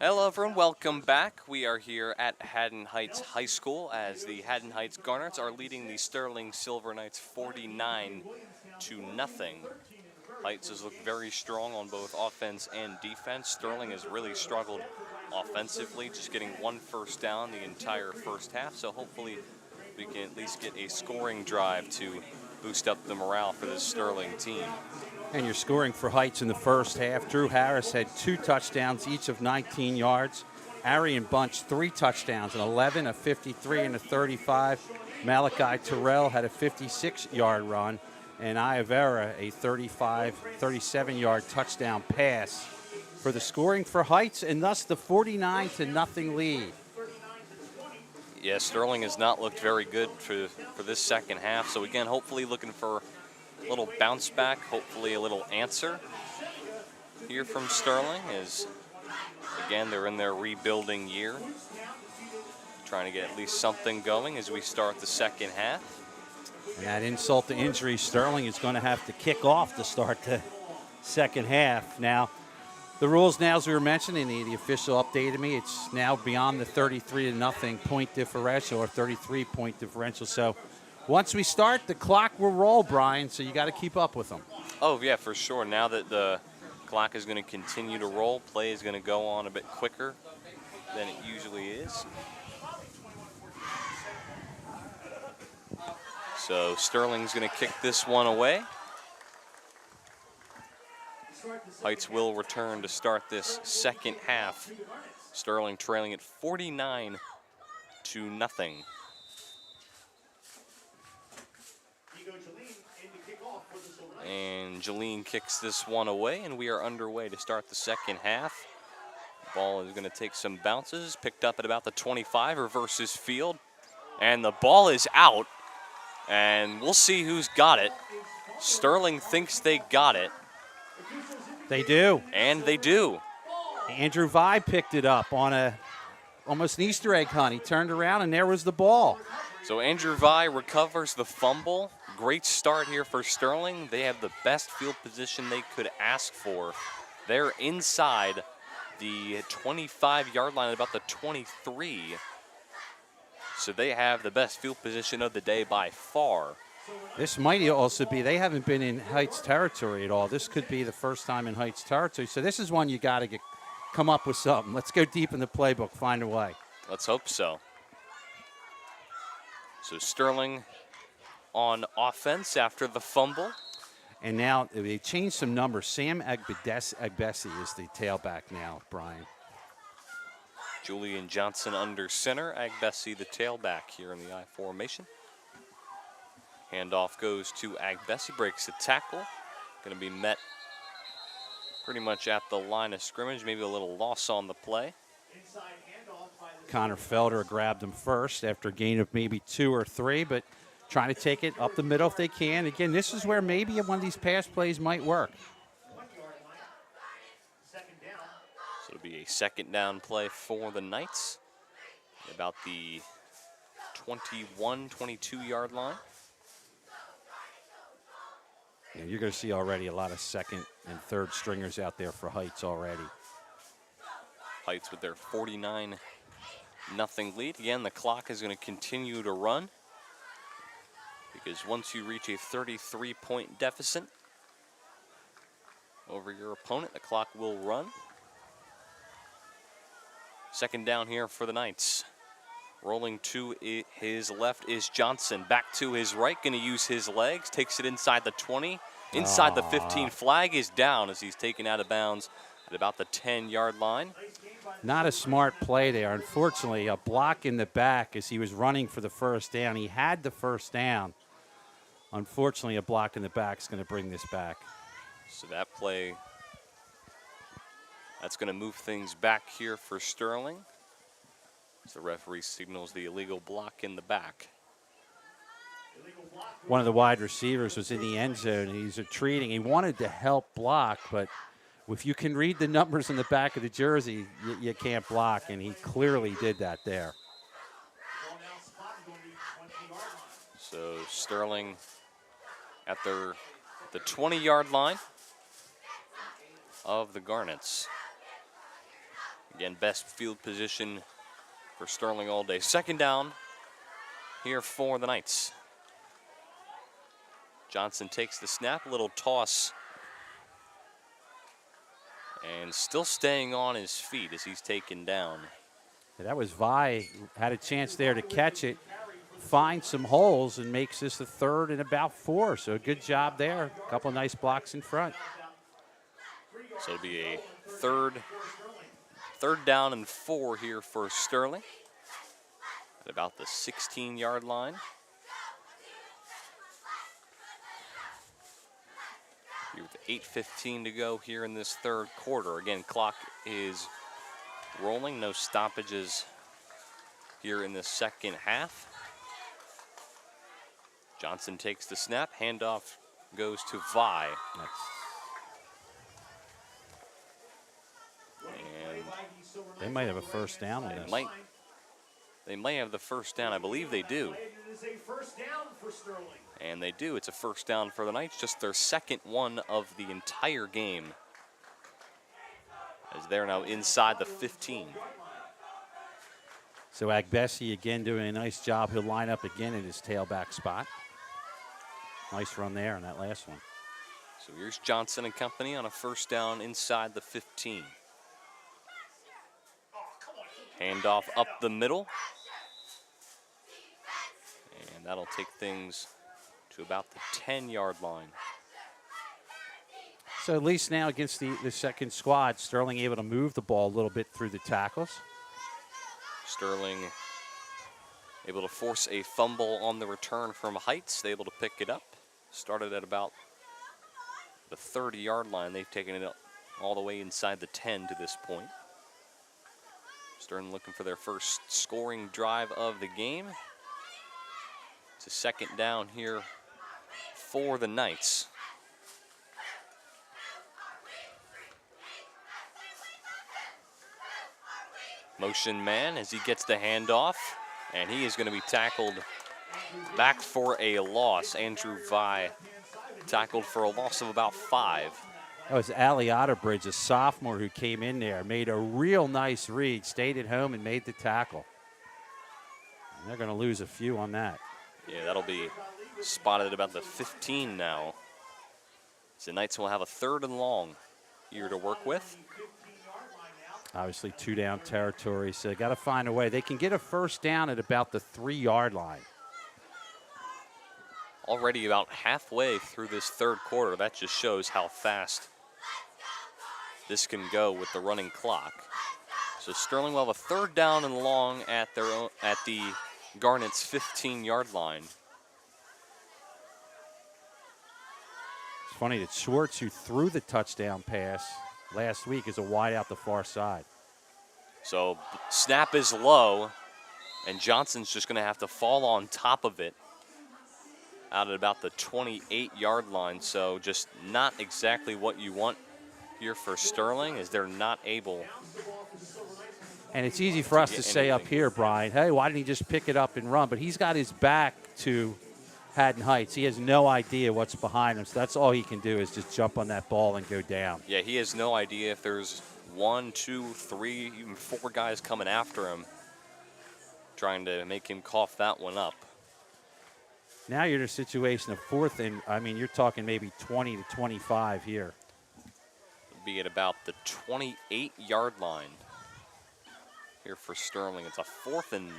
Hello everyone, welcome back. We are here at Haddon Heights High School as the Haddon Heights Garnets are leading the Sterling Silver Knights 49-0. Heights has looked very strong on both offense and defense. Sterling has really struggled offensively, just getting 1 first down the entire first half. So hopefully we can at least get a scoring drive to boost up the morale for this Sterling team. And you're scoring for Heights in the first half. Drew Harris had 2 touchdowns, each of 19 yards. Arian Bunch, 3 touchdowns, an 11, a 53, and a 35. Malachi Terrell had a 56-yard run. And Iavera, a 37-yard touchdown pass for the scoring for Heights, and thus the 49-0 lead. Yeah, Sterling has not looked very good for this second half. So again, hopefully looking for a little bounce back, hopefully a little answer here from Sterling as, again, they're in their rebuilding year. Trying to get at least something going as we start the second half. And that insult to injury, Sterling is going to have to kick off to start the second half. Now, the rules now, as we were mentioning, the official updated me, it's now beyond the 33-0 point differential or 33-point differential. So once we start, the clock will roll, Brian, so you got to keep up with them. Oh, yeah, for sure. Now that the clock is going to continue to roll, play is going to go on a bit quicker than it usually is. So Sterling's going to kick this one away. Heights will return to start this second half. Sterling trailing at 49-0. And Jaleen kicks this one away, and we are underway to start the second half. Ball is going to take some bounces, picked up at about the 25, reverses field, and the ball is out. And we'll see who's got it. Sterling thinks they got it. They do. And they do. Andrew Vi picked it up on almost an Easter egg hunt. He turned around, and there was the ball. So Andrew Vi recovers the fumble. Great start here for Sterling. They have the best field position they could ask for. They're inside the 25-yard line at about the 23. So they have the best field position of the day by far. This might also be, they haven't been in Heights territory at all. This could be the first time in Heights territory. So this is one you got to come up with something. Let's go deep in the playbook, find a way. Let's hope so. So Sterling on offense after the fumble. And now they changed some numbers. Sam Agbesi is the tailback now, Brian. Julian Johnson under center. Agbesi the tailback here in the I formation. Handoff goes to Agbesi, breaks the tackle. Going to be met pretty much at the line of scrimmage. Maybe a little loss on the play. Connor Felder grabbed him first after a gain of maybe 2 or 3, but trying to take it up the middle if they can. Again, this is where maybe one of these pass plays might work. So it'll be a second down play for the Knights. About the 21, 22-yard line. Yeah, you're going to see already a lot of second and third stringers out there for Heights already. Heights with their 49-0 lead. Again, the clock is going to continue to run because once you reach a 33-point deficit over your opponent, the clock will run. Second down here for the Knights. Rolling to his left is Johnson. Back to his right, going to use his legs. Takes it inside the 20. Inside the 15. Flag is down as he's taken out of bounds at about the 10-yard line. Not a smart play there. Unfortunately, a block in the back as he was running for the first down. He had the first down. Unfortunately, a block in the back is going to bring this back. So that play, that's going to move things back here for Sterling. So the referee signals the illegal block in the back. One of the wide receivers was in the end zone, and he's retreating. He wanted to help block, but if you can read the numbers in the back of the jersey, you can't block, and he clearly did that there. So Sterling at the 20-yard line of the Garnets. Again, best field position for Sterling all day. Second down here for the Knights. Johnson takes the snap, little toss. And still staying on his feet as he's taken down. Yeah, that was Vi. Had a chance there to catch it, find some holes, and makes this the 3rd and about 4. So good job there. A couple nice blocks in front. So it'll be a third down and 4 here for Sterling at about the 16-yard line. Here with 8:15 to go here in this 3rd quarter. Again, clock is rolling, no stoppages here in the 2nd half. Johnson takes the snap, handoff goes to Vi. And they might have a first down on this. They might have the first down. I believe they do. It is a first down for Sterling. And they do. It's a first down for the Knights, just their 2nd one of the entire game, as they're now inside the 15. So Agbesi again doing a nice job. He'll line up again in his tailback spot. Nice run there on that last one. So here's Johnson and company on a first down inside the 15. Handoff up the middle. And that'll take things to about the 10-yard line. So at least now against the second squad, Sterling able to move the ball a little bit through the tackles. Sterling able to force a fumble on the return from Heights. They able to pick it up. Started at about the 30-yard line. They've taken it up all the way inside the 10 to this point. Sterling looking for their first scoring drive of the game. It's a second down here for the Knights. Motion man as he gets the handoff, and he is going to be tackled back for a loss. Andrew Vi tackled for a loss of about 5. That was Ali Otterbridge, a sophomore who came in there, made a real nice read, stayed at home and made the tackle. And they're going to lose a few on that. Yeah, that'll be spotted at about the 15 now. So the Knights will have a 3rd and long here to work with. Obviously 2-down territory, so they got to find a way. They can get a first down at about the 3-yard line. Already about halfway through this 3rd quarter. That just shows how fast this can go with the running clock. So Sterling will have a 3rd down and long at the Garnets 15-yard line. It's funny that Schwartz, who threw the touchdown pass last week, is a wide out the far side. So snap is low, and Johnson's just going to have to fall on top of it out at about the 28-yard line. So just not exactly what you want here for Sterling, as they're not able. And it's easy for us to say up here, Brian, hey, why didn't he just pick it up and run? But he's got his back to Haddon Heights. He has no idea what's behind him, so that's all he can do is just jump on that ball and go down. Yeah, he has no idea if there's 1, 2, 3, even 4 guys coming after him, trying to make him cough that one up. Now you're in a situation of 4th and, I mean, you're talking maybe 20 to 25 here. It'll be at about the 28-yard line here for Sterling. It's a 4th and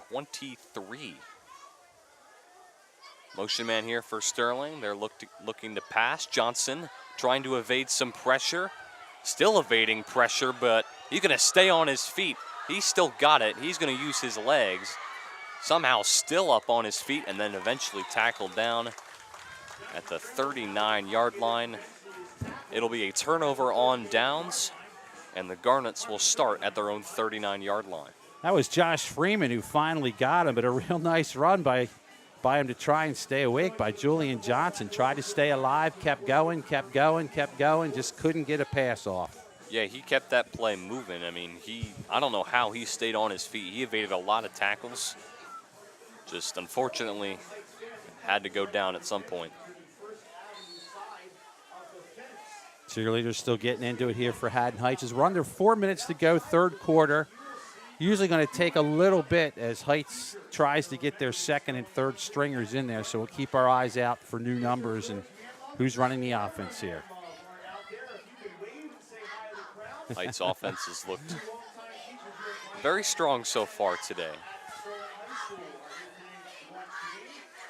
23. Motion man here for Sterling. They're looking to pass. Johnson trying to evade some pressure. Still evading pressure, but he's going to stay on his feet. He's still got it. He's going to use his legs. Somehow still up on his feet, and then eventually tackled down at the 39-yard line. It'll be a turnover on downs, and the Garnets will start at their own 39-yard line. That was Josh Freeman who finally got him, but a real nice run by him to try and stay awake by Julian Johnson. Tried to stay alive, kept going, just couldn't get a pass off. Yeah, he kept that play moving. I mean, I don't know how he stayed on his feet. He evaded a lot of tackles. Just unfortunately had to go down at some point. Cheerleaders still getting into it here for Haddon Heights. As we're under 4 minutes to go, third quarter. Usually going to take a little bit as Heights tries to get their second and third stringers in there. So we'll keep our eyes out for new numbers and who's running the offense here. Heights offense has looked very strong so far today.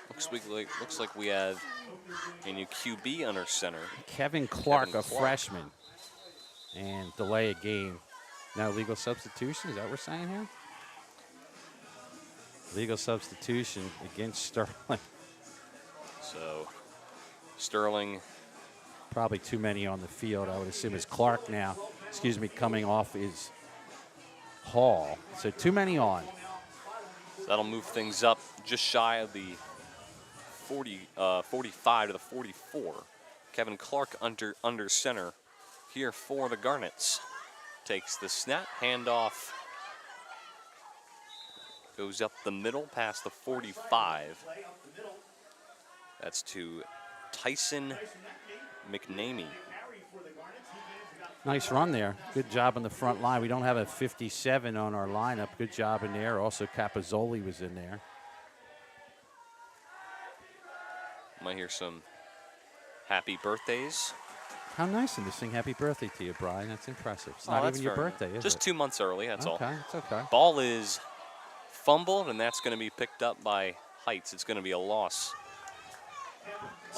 Looks like we have a new QB under center. Kevin Clark, a freshman. And delay a game. Now legal substitution, is that what we're saying here? Legal substitution against Sterling. So Sterling. Probably too many on the field. I would assume it's Clark now. Coming off is Hall. So too many on. So that'll move things up just shy of the 45 to the 44. Kevin Clark under center here for the Garnets. Takes the snap, handoff. Goes up the middle past the 45. That's to Tyson McNamee. Nice run there. Good job on the front line. We don't have a 57 on our lineup. Good job in there. Also, Capozzoli was in there. Might hear some happy birthdays. How nice of them to sing happy birthday to you, Brian. That's impressive. It's Oh, not that's even your fair. birthday, is Just it? 2 months early, that's all. Okay, it's okay. Ball is fumbled, and that's going to be picked up by Heights. It's going to be a loss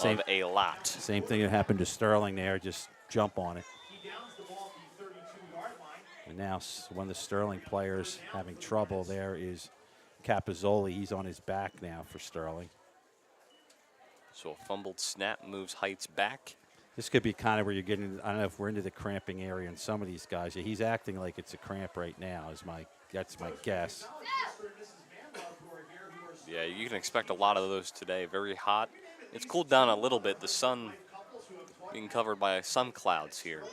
of a lot. Same thing that happened to Sterling there. Just jump on it. And now one of the Sterling players having trouble there is Capozzoli. He's on his back now for Sterling. So a fumbled snap moves Heights back. This could be kind of where you're getting, I don't know if we're into the cramping area in some of these guys. He's acting like it's a cramp right now, that's my guess. Yeah, you can expect a lot of those today. Very hot. It's cooled down a little bit. The sun being covered by some clouds here.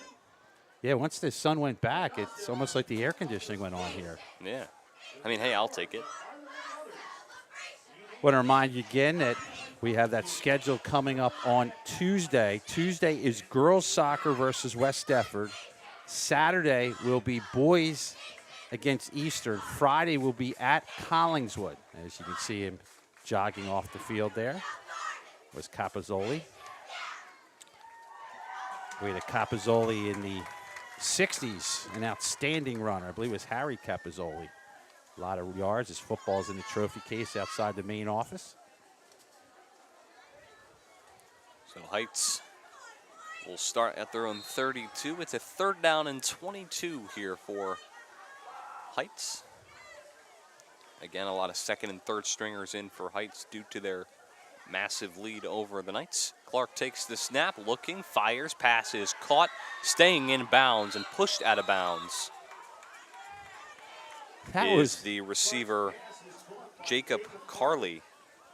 Yeah, once the sun went back, it's almost like the air conditioning went on here. Yeah. I mean, hey, I'll take it. Want to remind you again that we have that schedule coming up on Tuesday. Tuesday is girls soccer versus West Defford. Saturday will be boys against Eastern. Friday will be at Collingswood. As you can see him jogging off the field there was Capozzoli. We had a Capozzoli in the 60s, an outstanding runner. I believe it was Harry Capozzoli. A lot of yards. His football's in the trophy case outside the main office. So Heights will start at their own 32. It's a 3rd down and 22 here for Heights. Again, a lot of 2nd and 3rd stringers in for Heights due to their massive lead over the Knights. Clark takes the snap, looking, fires, passes, caught, staying in bounds and pushed out of bounds. That was the receiver, Jacob Carley.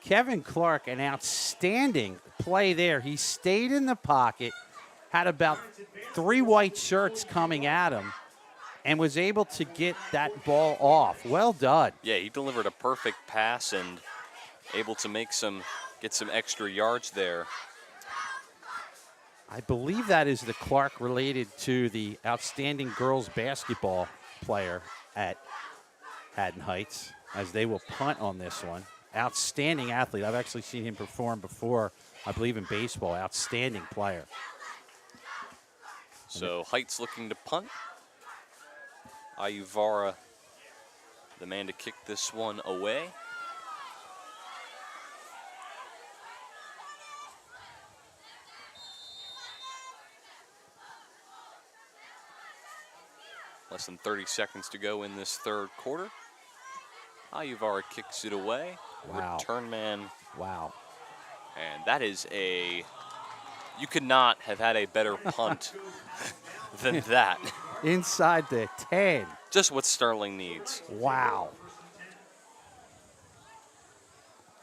Kevin Clark, an outstanding play there. He stayed in the pocket, had about 3 white shirts coming at him, and was able to get that ball off. Well done. Yeah, he delivered a perfect pass and able to get some extra yards there. I believe that is the Clark related to the outstanding girls basketball player at Haddon Heights, as they will punt on this one. Outstanding athlete. I've actually seen him perform before, I believe, in baseball. Outstanding player. So Heights looking to punt. Ayuvara, the man to kick this one away. Less than 30 seconds to go in this 3rd quarter. Ayuvara kicks it away. Wow. Return man. Wow. And that is you could not have had a better punt than that. Inside the 10. Just what Sterling needs. Wow.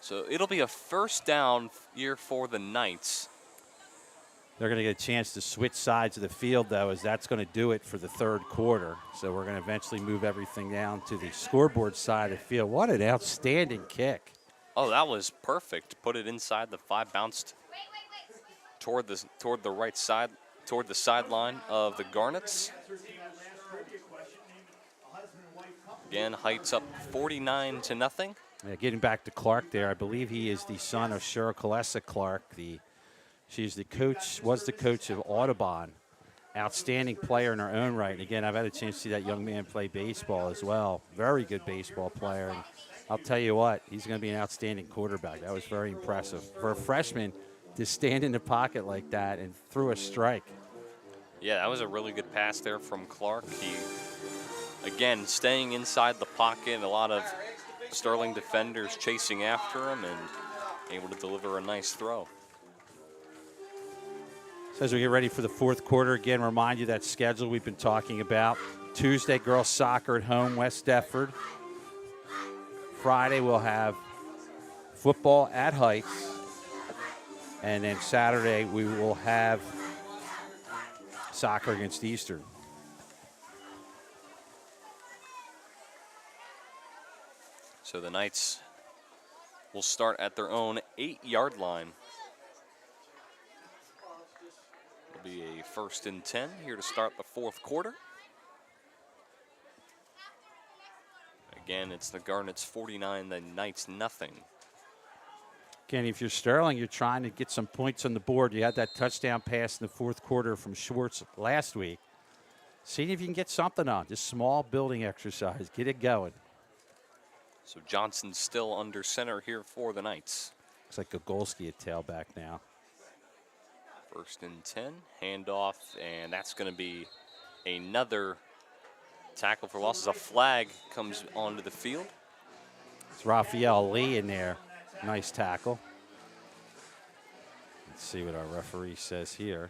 So it'll be a 1st down here for the Knights. They're going to get a chance to switch sides of the field, though, as that's going to do it for the 3rd quarter. So we're going to eventually move everything down to the scoreboard side of the field. What an outstanding kick. Oh, that was perfect. Put it inside the 5, bounced toward the right side toward the sideline of the Garnets. Again, Heights up 49-0. Yeah, getting back to Clark there, I believe he is the son of Cheryl Kalesa Clark. She's the coach, was the coach of Audubon. Outstanding player in her own right. And again, I've had a chance to see that young man play baseball as well. Very good baseball player. And I'll tell you what, he's going to be an outstanding quarterback. That was very impressive. For a freshman to stand in the pocket like that and throw a strike. Yeah, that was a really good pass there from Clark. He, again, staying inside the pocket, a lot of Sterling defenders chasing after him and able to deliver a nice throw. So as we get ready for the fourth quarter, again, remind you that schedule we've been talking about. Tuesday, girls soccer at home, West Deptford. Friday, we'll have football at Heights. And then Saturday, we will have soccer against Eastern. So the Knights will start at their own 8-yard line. It'll be a 1st and 10 here to start the fourth quarter. Again, it's the Garnets 49, the Knights nothing. Again, if you're Sterling, you're trying to get some points on the board. You had that touchdown pass in the fourth quarter from Schwartz last week. See if you can get something on. Just small building exercise. Get it going. So Johnson's still under center here for the Knights. Looks like Gogolski at tailback now. 1st and 10, handoff, and that's going to be another tackle for losses. A flag comes onto the field. It's Raphael Lee in there. Nice tackle. Let's see what our referee says here.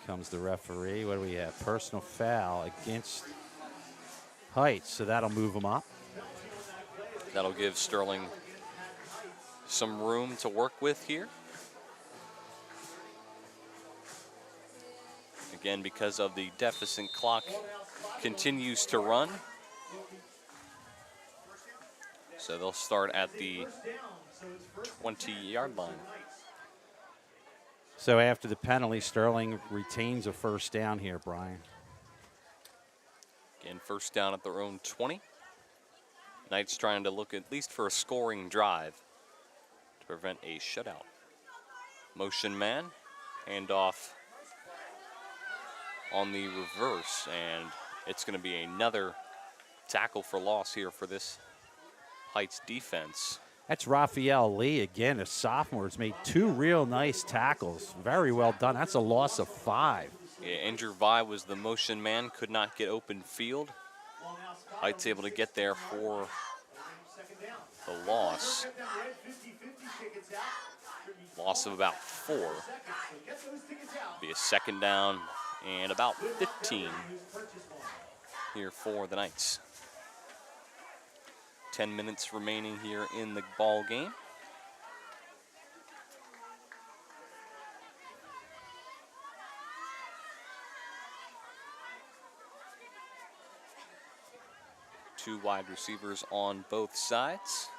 Comes the referee. What do we have? Personal foul against Heights, so that'll move them up. That'll give Sterling some room to work with here. Again, because of the deficit clock continues to run. So they'll start at the 20-yard line. So after the penalty, Sterling retains a first down here, Brian. Again, first down at their own 20. Knights trying to look at least for a scoring drive to prevent a shutout. Motion man, handoff on the reverse, and it's going to be another tackle for loss here for this Heights defense. That's Raphael Lee, again, a sophomore. Has made 2 real nice tackles. Very well done. That's a loss of 5. Yeah, Andrew Vi was the motion man, could not get open field. Heights able to get there for the loss. Loss of about 4. Be a 2nd down and about 15 here for the Knights. 10 minutes remaining here in the ball game. Two wide receivers on both sides.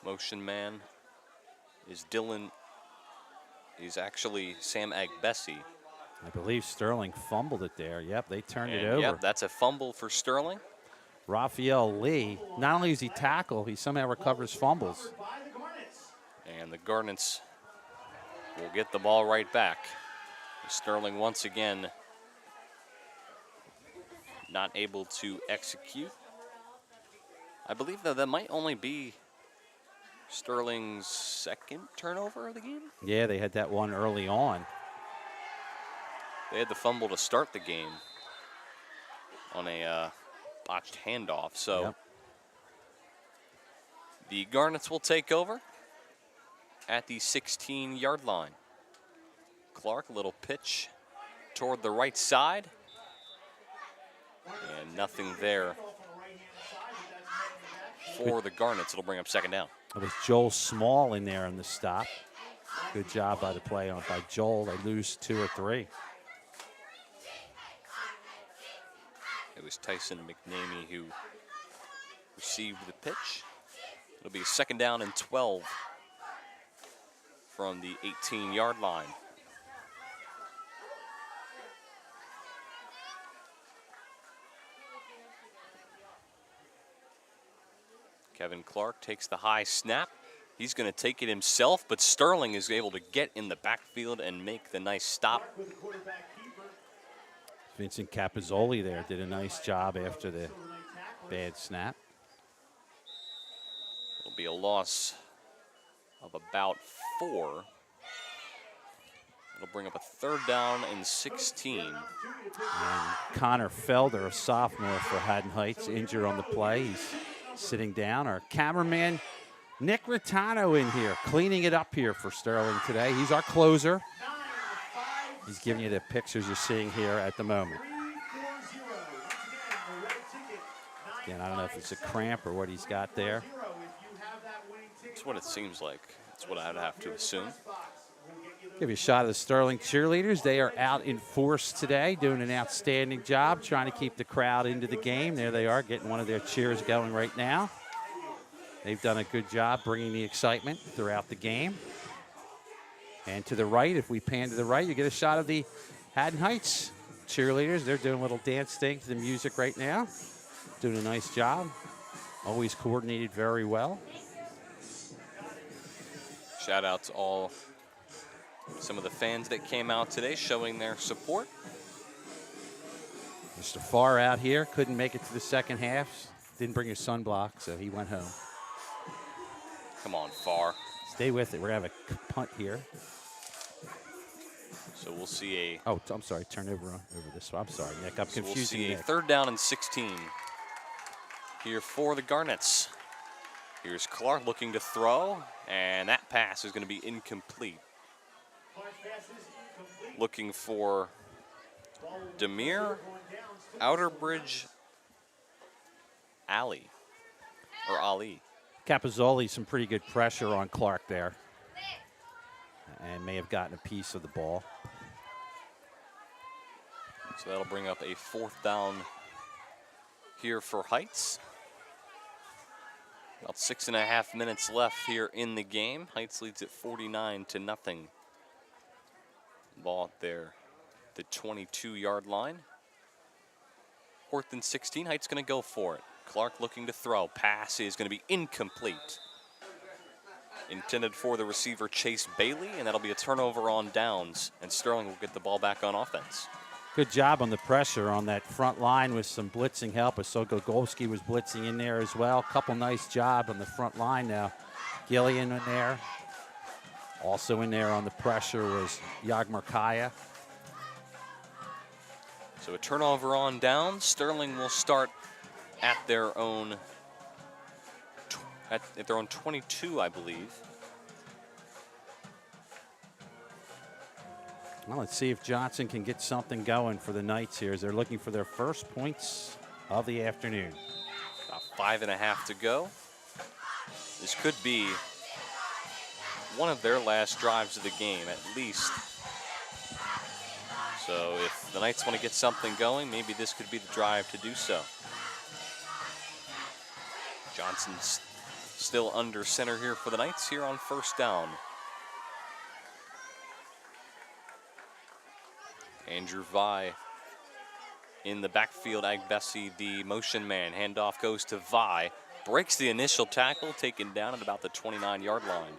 Motion man is Dylan. He's actually Sam Agbesi. I believe Sterling fumbled it there. Yep, they turned it over. Yep, that's a fumble for Sterling. Raphael Lee, not only does he tackle, he somehow recovers fumbles. And the Garnets will get the ball right back. Sterling once again not able to execute. I believe that might only be Sterling's 2nd turnover of the game. Yeah, they had that one early on. They had the fumble to start the game on a botched handoff. So yep. The Garnets will take over at the 16-yard line. Clark, a little pitch toward the right side. And nothing there for the Garnets. It'll bring up 2nd down. It was Joel Small in there on the stop. Good job by the play on by Joel. They lose 2 or 3. It was Tyson McNamee who received the pitch. It'll be a 2nd down and 12 from the 18-yard line. Kevin Clark takes the high snap. He's going to take it himself, but Sterling is able to get in the backfield and make the nice stop. Vincent Capozzoli there did a nice job after the bad snap. It'll be a loss of about 4. It'll bring up a 3rd down and 16. And Connor Felder, a sophomore for Haddon Heights, injured on the play. He's sitting down. Our cameraman, Nick Rattano, in here, cleaning it up here for Sterling today. He's our closer. He's giving you the pictures you're seeing here at the moment. Again, I don't know if it's a cramp or what he's got there. It's what it seems like. It's what I'd have to assume. Give you a shot of the Sterling cheerleaders. They are out in force today, doing an outstanding job, trying to keep the crowd into the game. There they are, getting one of their cheers going right now. They've done a good job bringing the excitement throughout the game. And to the right, if we pan to the right, you get a shot of the Haddon Heights cheerleaders. They're doing a little dance thing to the music right now. Doing a nice job. Always coordinated very well. Shout out to some of the fans that came out today showing their support. Mr. Farr out here, couldn't make it to the second half. Didn't bring his sunblock, so he went home. Come on, Farr. Stay with it. We're going to have a punt here. So we'll see a... Oh, I'm sorry. Turn over this way. I'm sorry, Nick. I'm confusing We'll see Nick. a 3rd down and 16 here for the Garnets. Here's Clark looking to throw, and that pass is going to be incomplete. Looking for Demir Outerbridge Ali. Capozzoli, some pretty good pressure on Clark there. And may have gotten a piece of the ball. So that'll bring up a 4th down here for Heights. About 6.5 minutes left here in the game. Heights leads at 49-0. Ball at the 22-yard line. 4th and 16. Heights going to go for it. Clark looking to throw. Pass is going to be incomplete. Intended for the receiver Chase Bailey, and that'll be a turnover on downs. And Sterling will get the ball back on offense. Good job on the pressure on that front line with some blitzing help. Sogolski was blitzing in there as well. Couple nice job on the front line now. Gillian in there. Also in there on the pressure was Yagmar Kaya. So a turnover on downs. Sterling will start at their own 22, I believe. Well, let's see if Johnson can get something going for the Knights here as they're looking for their first points of the afternoon. About 5.5 to go. This could be one of their last drives of the game, at least. So if the Knights want to get something going, maybe this could be the drive to do so. Johnson's still under center here for the Knights here on 1st down. Andrew Vi in the backfield. Agbesi, the motion man. Handoff goes to Vi. Breaks the initial tackle, taken down at about the 29-yard line.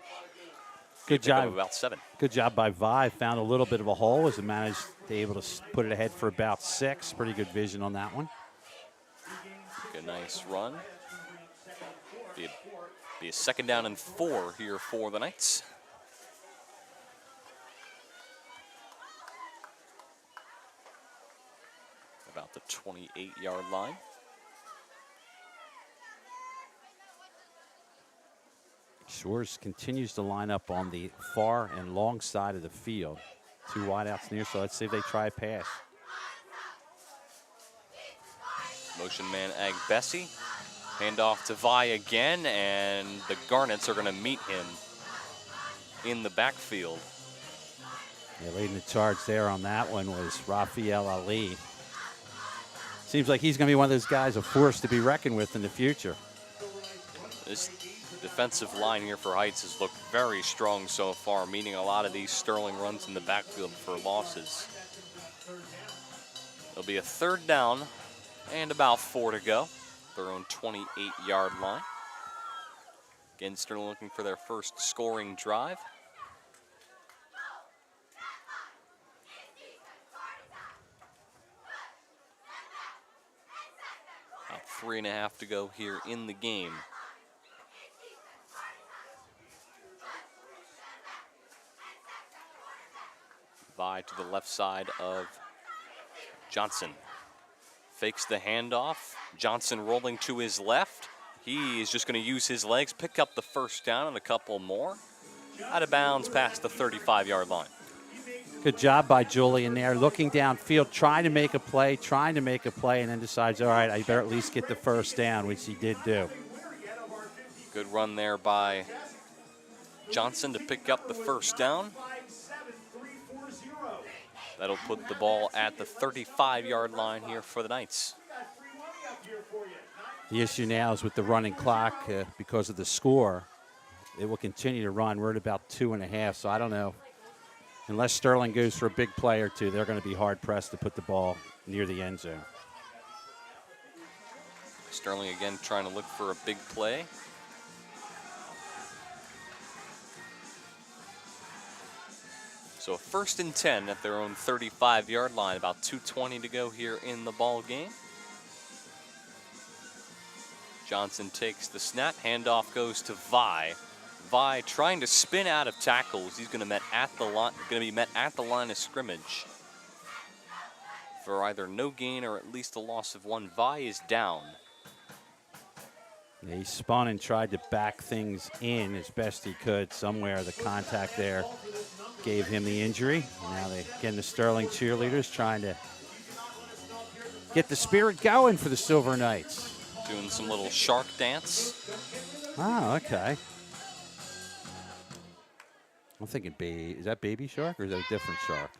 Good job. About 7. Good job by Vi. Found a little bit of a hole as it managed to be able to put it ahead for about 6. Pretty good vision on that one. A nice run. Be a 2nd down and 4 here for the Knights. About the 28-yard line. Shores continues to line up on the far and long side of the field. 2 wideouts near, so let's see if they try a pass. Motion man Agbesi. Handoff to Vi again, and the Garnets are going to meet him in the backfield. Yeah, leading the charge there on that one was Rafael Ali. Seems like he's going to be one of those guys, a force to be reckoned with in the future. Defensive line here for Heights has looked very strong so far, meaning a lot of these Sterling runs in the backfield for losses. It'll be a 3rd down and about 4 to go. Their own 28-yard line. Again, Sterling looking for their first scoring drive. About 3.5 to go here in the game. Vi to the left side of Johnson. Fakes the handoff. Johnson rolling to his left. He is just going to use his legs, pick up the first down and a couple more. Out of bounds past the 35-yard line. Good job by Julian there, looking downfield, trying to make a play, and then decides, all right, I better at least get the first down, which he did do. Good run there by Johnson to pick up the first down. That'll put the ball at the 35-yard line here for the Knights. The issue now is with the running clock because of the score. It will continue to run. We're at about 2.5, so I don't know. Unless Sterling goes for a big play or two, they're going to be hard-pressed to put the ball near the end zone. Sterling again trying to look for a big play. So 1st and 10 at their own 35-yard line, about 2:20 to go here in the ball game. Johnson takes the snap, handoff goes to Vi. Vi trying to spin out of tackles. He's going to be met at the line of scrimmage for either no gain or at least a loss of 1. Vi is down. Yeah, he spun and tried to back things in as best he could. Somewhere the contact there gave him the injury. Now again, the Sterling cheerleaders trying to get the spirit going for the Silver Knights. Doing some little shark dance. Oh, okay. I'm thinking, is that Baby Shark or is that a different shark?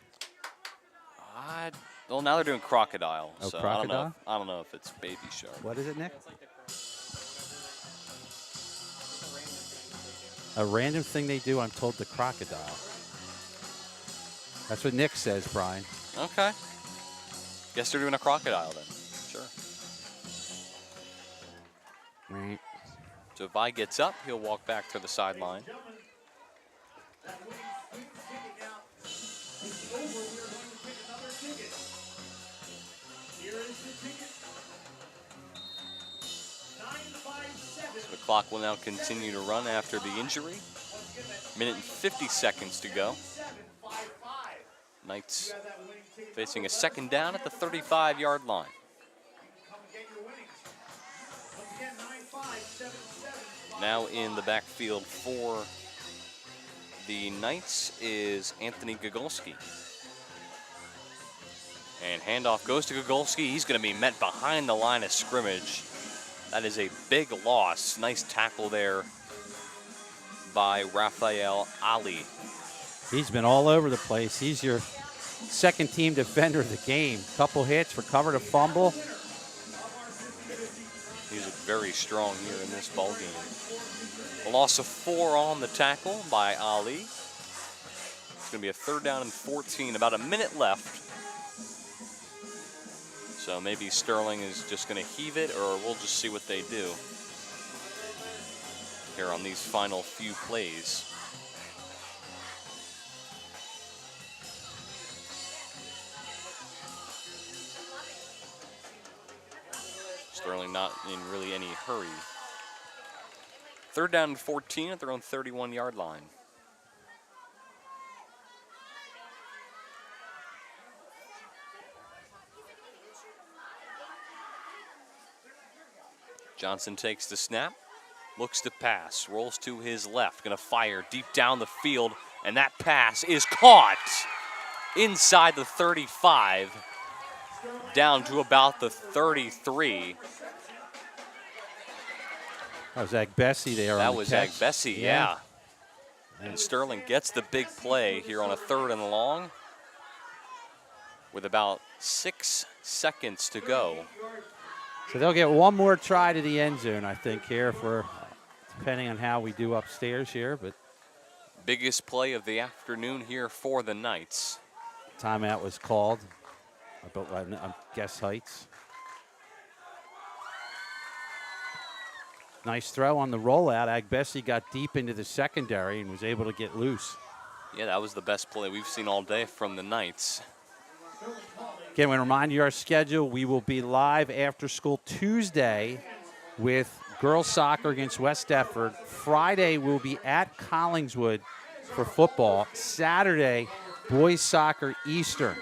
Well, now they're doing crocodile. Oh, so crocodile? I don't know if it's Baby Shark. What is it, Nick? A random thing they do, I'm told, the crocodile. That's what Nick says, Brian. Okay. Guess they're doing a crocodile then. Sure. Right. So if Vi gets up, he'll walk back to the sideline. So the clock will now continue to run after the injury. 1:50 seconds to go. Knights facing a 2nd down at the 35-yard line. Now in the backfield for the Knights is Anthony Gogolski. And handoff goes to Gogolski. He's going to be met behind the line of scrimmage. That is a big loss. Nice tackle there by Raphael Ali. He's been all over the place. He's your 2nd team defender of the game. Couple hits, recovered a fumble. He's very strong here in this ball game. A loss of 4 on the tackle by Ali. It's going to be a 3rd down and 14, about a minute left. So maybe Sterling is just going to heave it, or we'll just see what they do here on these final few plays. Sterling not in really any hurry. 3rd down and 14 at their own 31-yard line. Johnson takes the snap, looks to pass, rolls to his left, going to fire deep down the field, and that pass is caught inside the 35, down to about the 33. That was Agbesi there. That on the was catch. Agbesi, yeah. And Sterling gets the big play here on a 3rd and long with about 6 seconds to go. So they'll get one more try to the end zone, I think, here to depending on how we do upstairs here, but Biggest play of the afternoon here for the Knights. timeout was called. I guess Heights. Nice throw on the rollout. Agbesi got deep into the secondary and was able to get loose. Yeah, that was the best play we've seen all day from the Knights. Again, we remind you our schedule. We will be live after school Tuesday with girls soccer against West Deptford. Friday, we'll be at Collingswood for football. Saturday, boys soccer Eastern.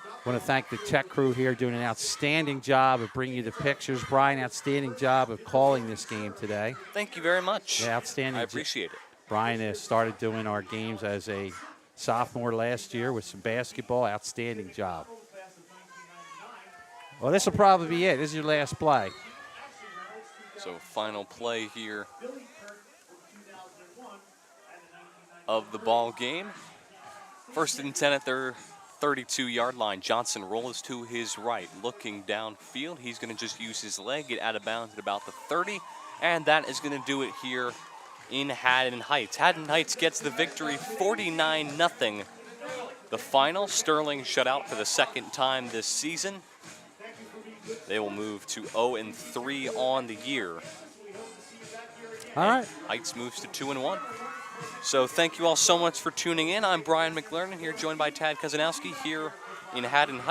I want to thank the tech crew here doing an outstanding job of bringing you the pictures. Brian, outstanding job of calling this game today. Thank you very much. Yeah, outstanding. I appreciate it. Brian has started doing our games as a sophomore last year with some basketball. Outstanding job. Well, this will probably be it. This is your last play. So final play here of the ball game. First and 10 at their 32-yard line. Johnson rolls to his right, looking downfield. He's going to just use his leg, get out of bounds at about the 30, and that is going to do it here in Haddon Heights. Haddon Heights gets the victory, 49-0. The final, Sterling shut out for the second time this season. They will move to 0-3 on the year. All right. Heights moves to 2-1. So thank you all so much for tuning in. I'm Brian McLernan here, joined by Tad Kozanowski here in Haddon Heights.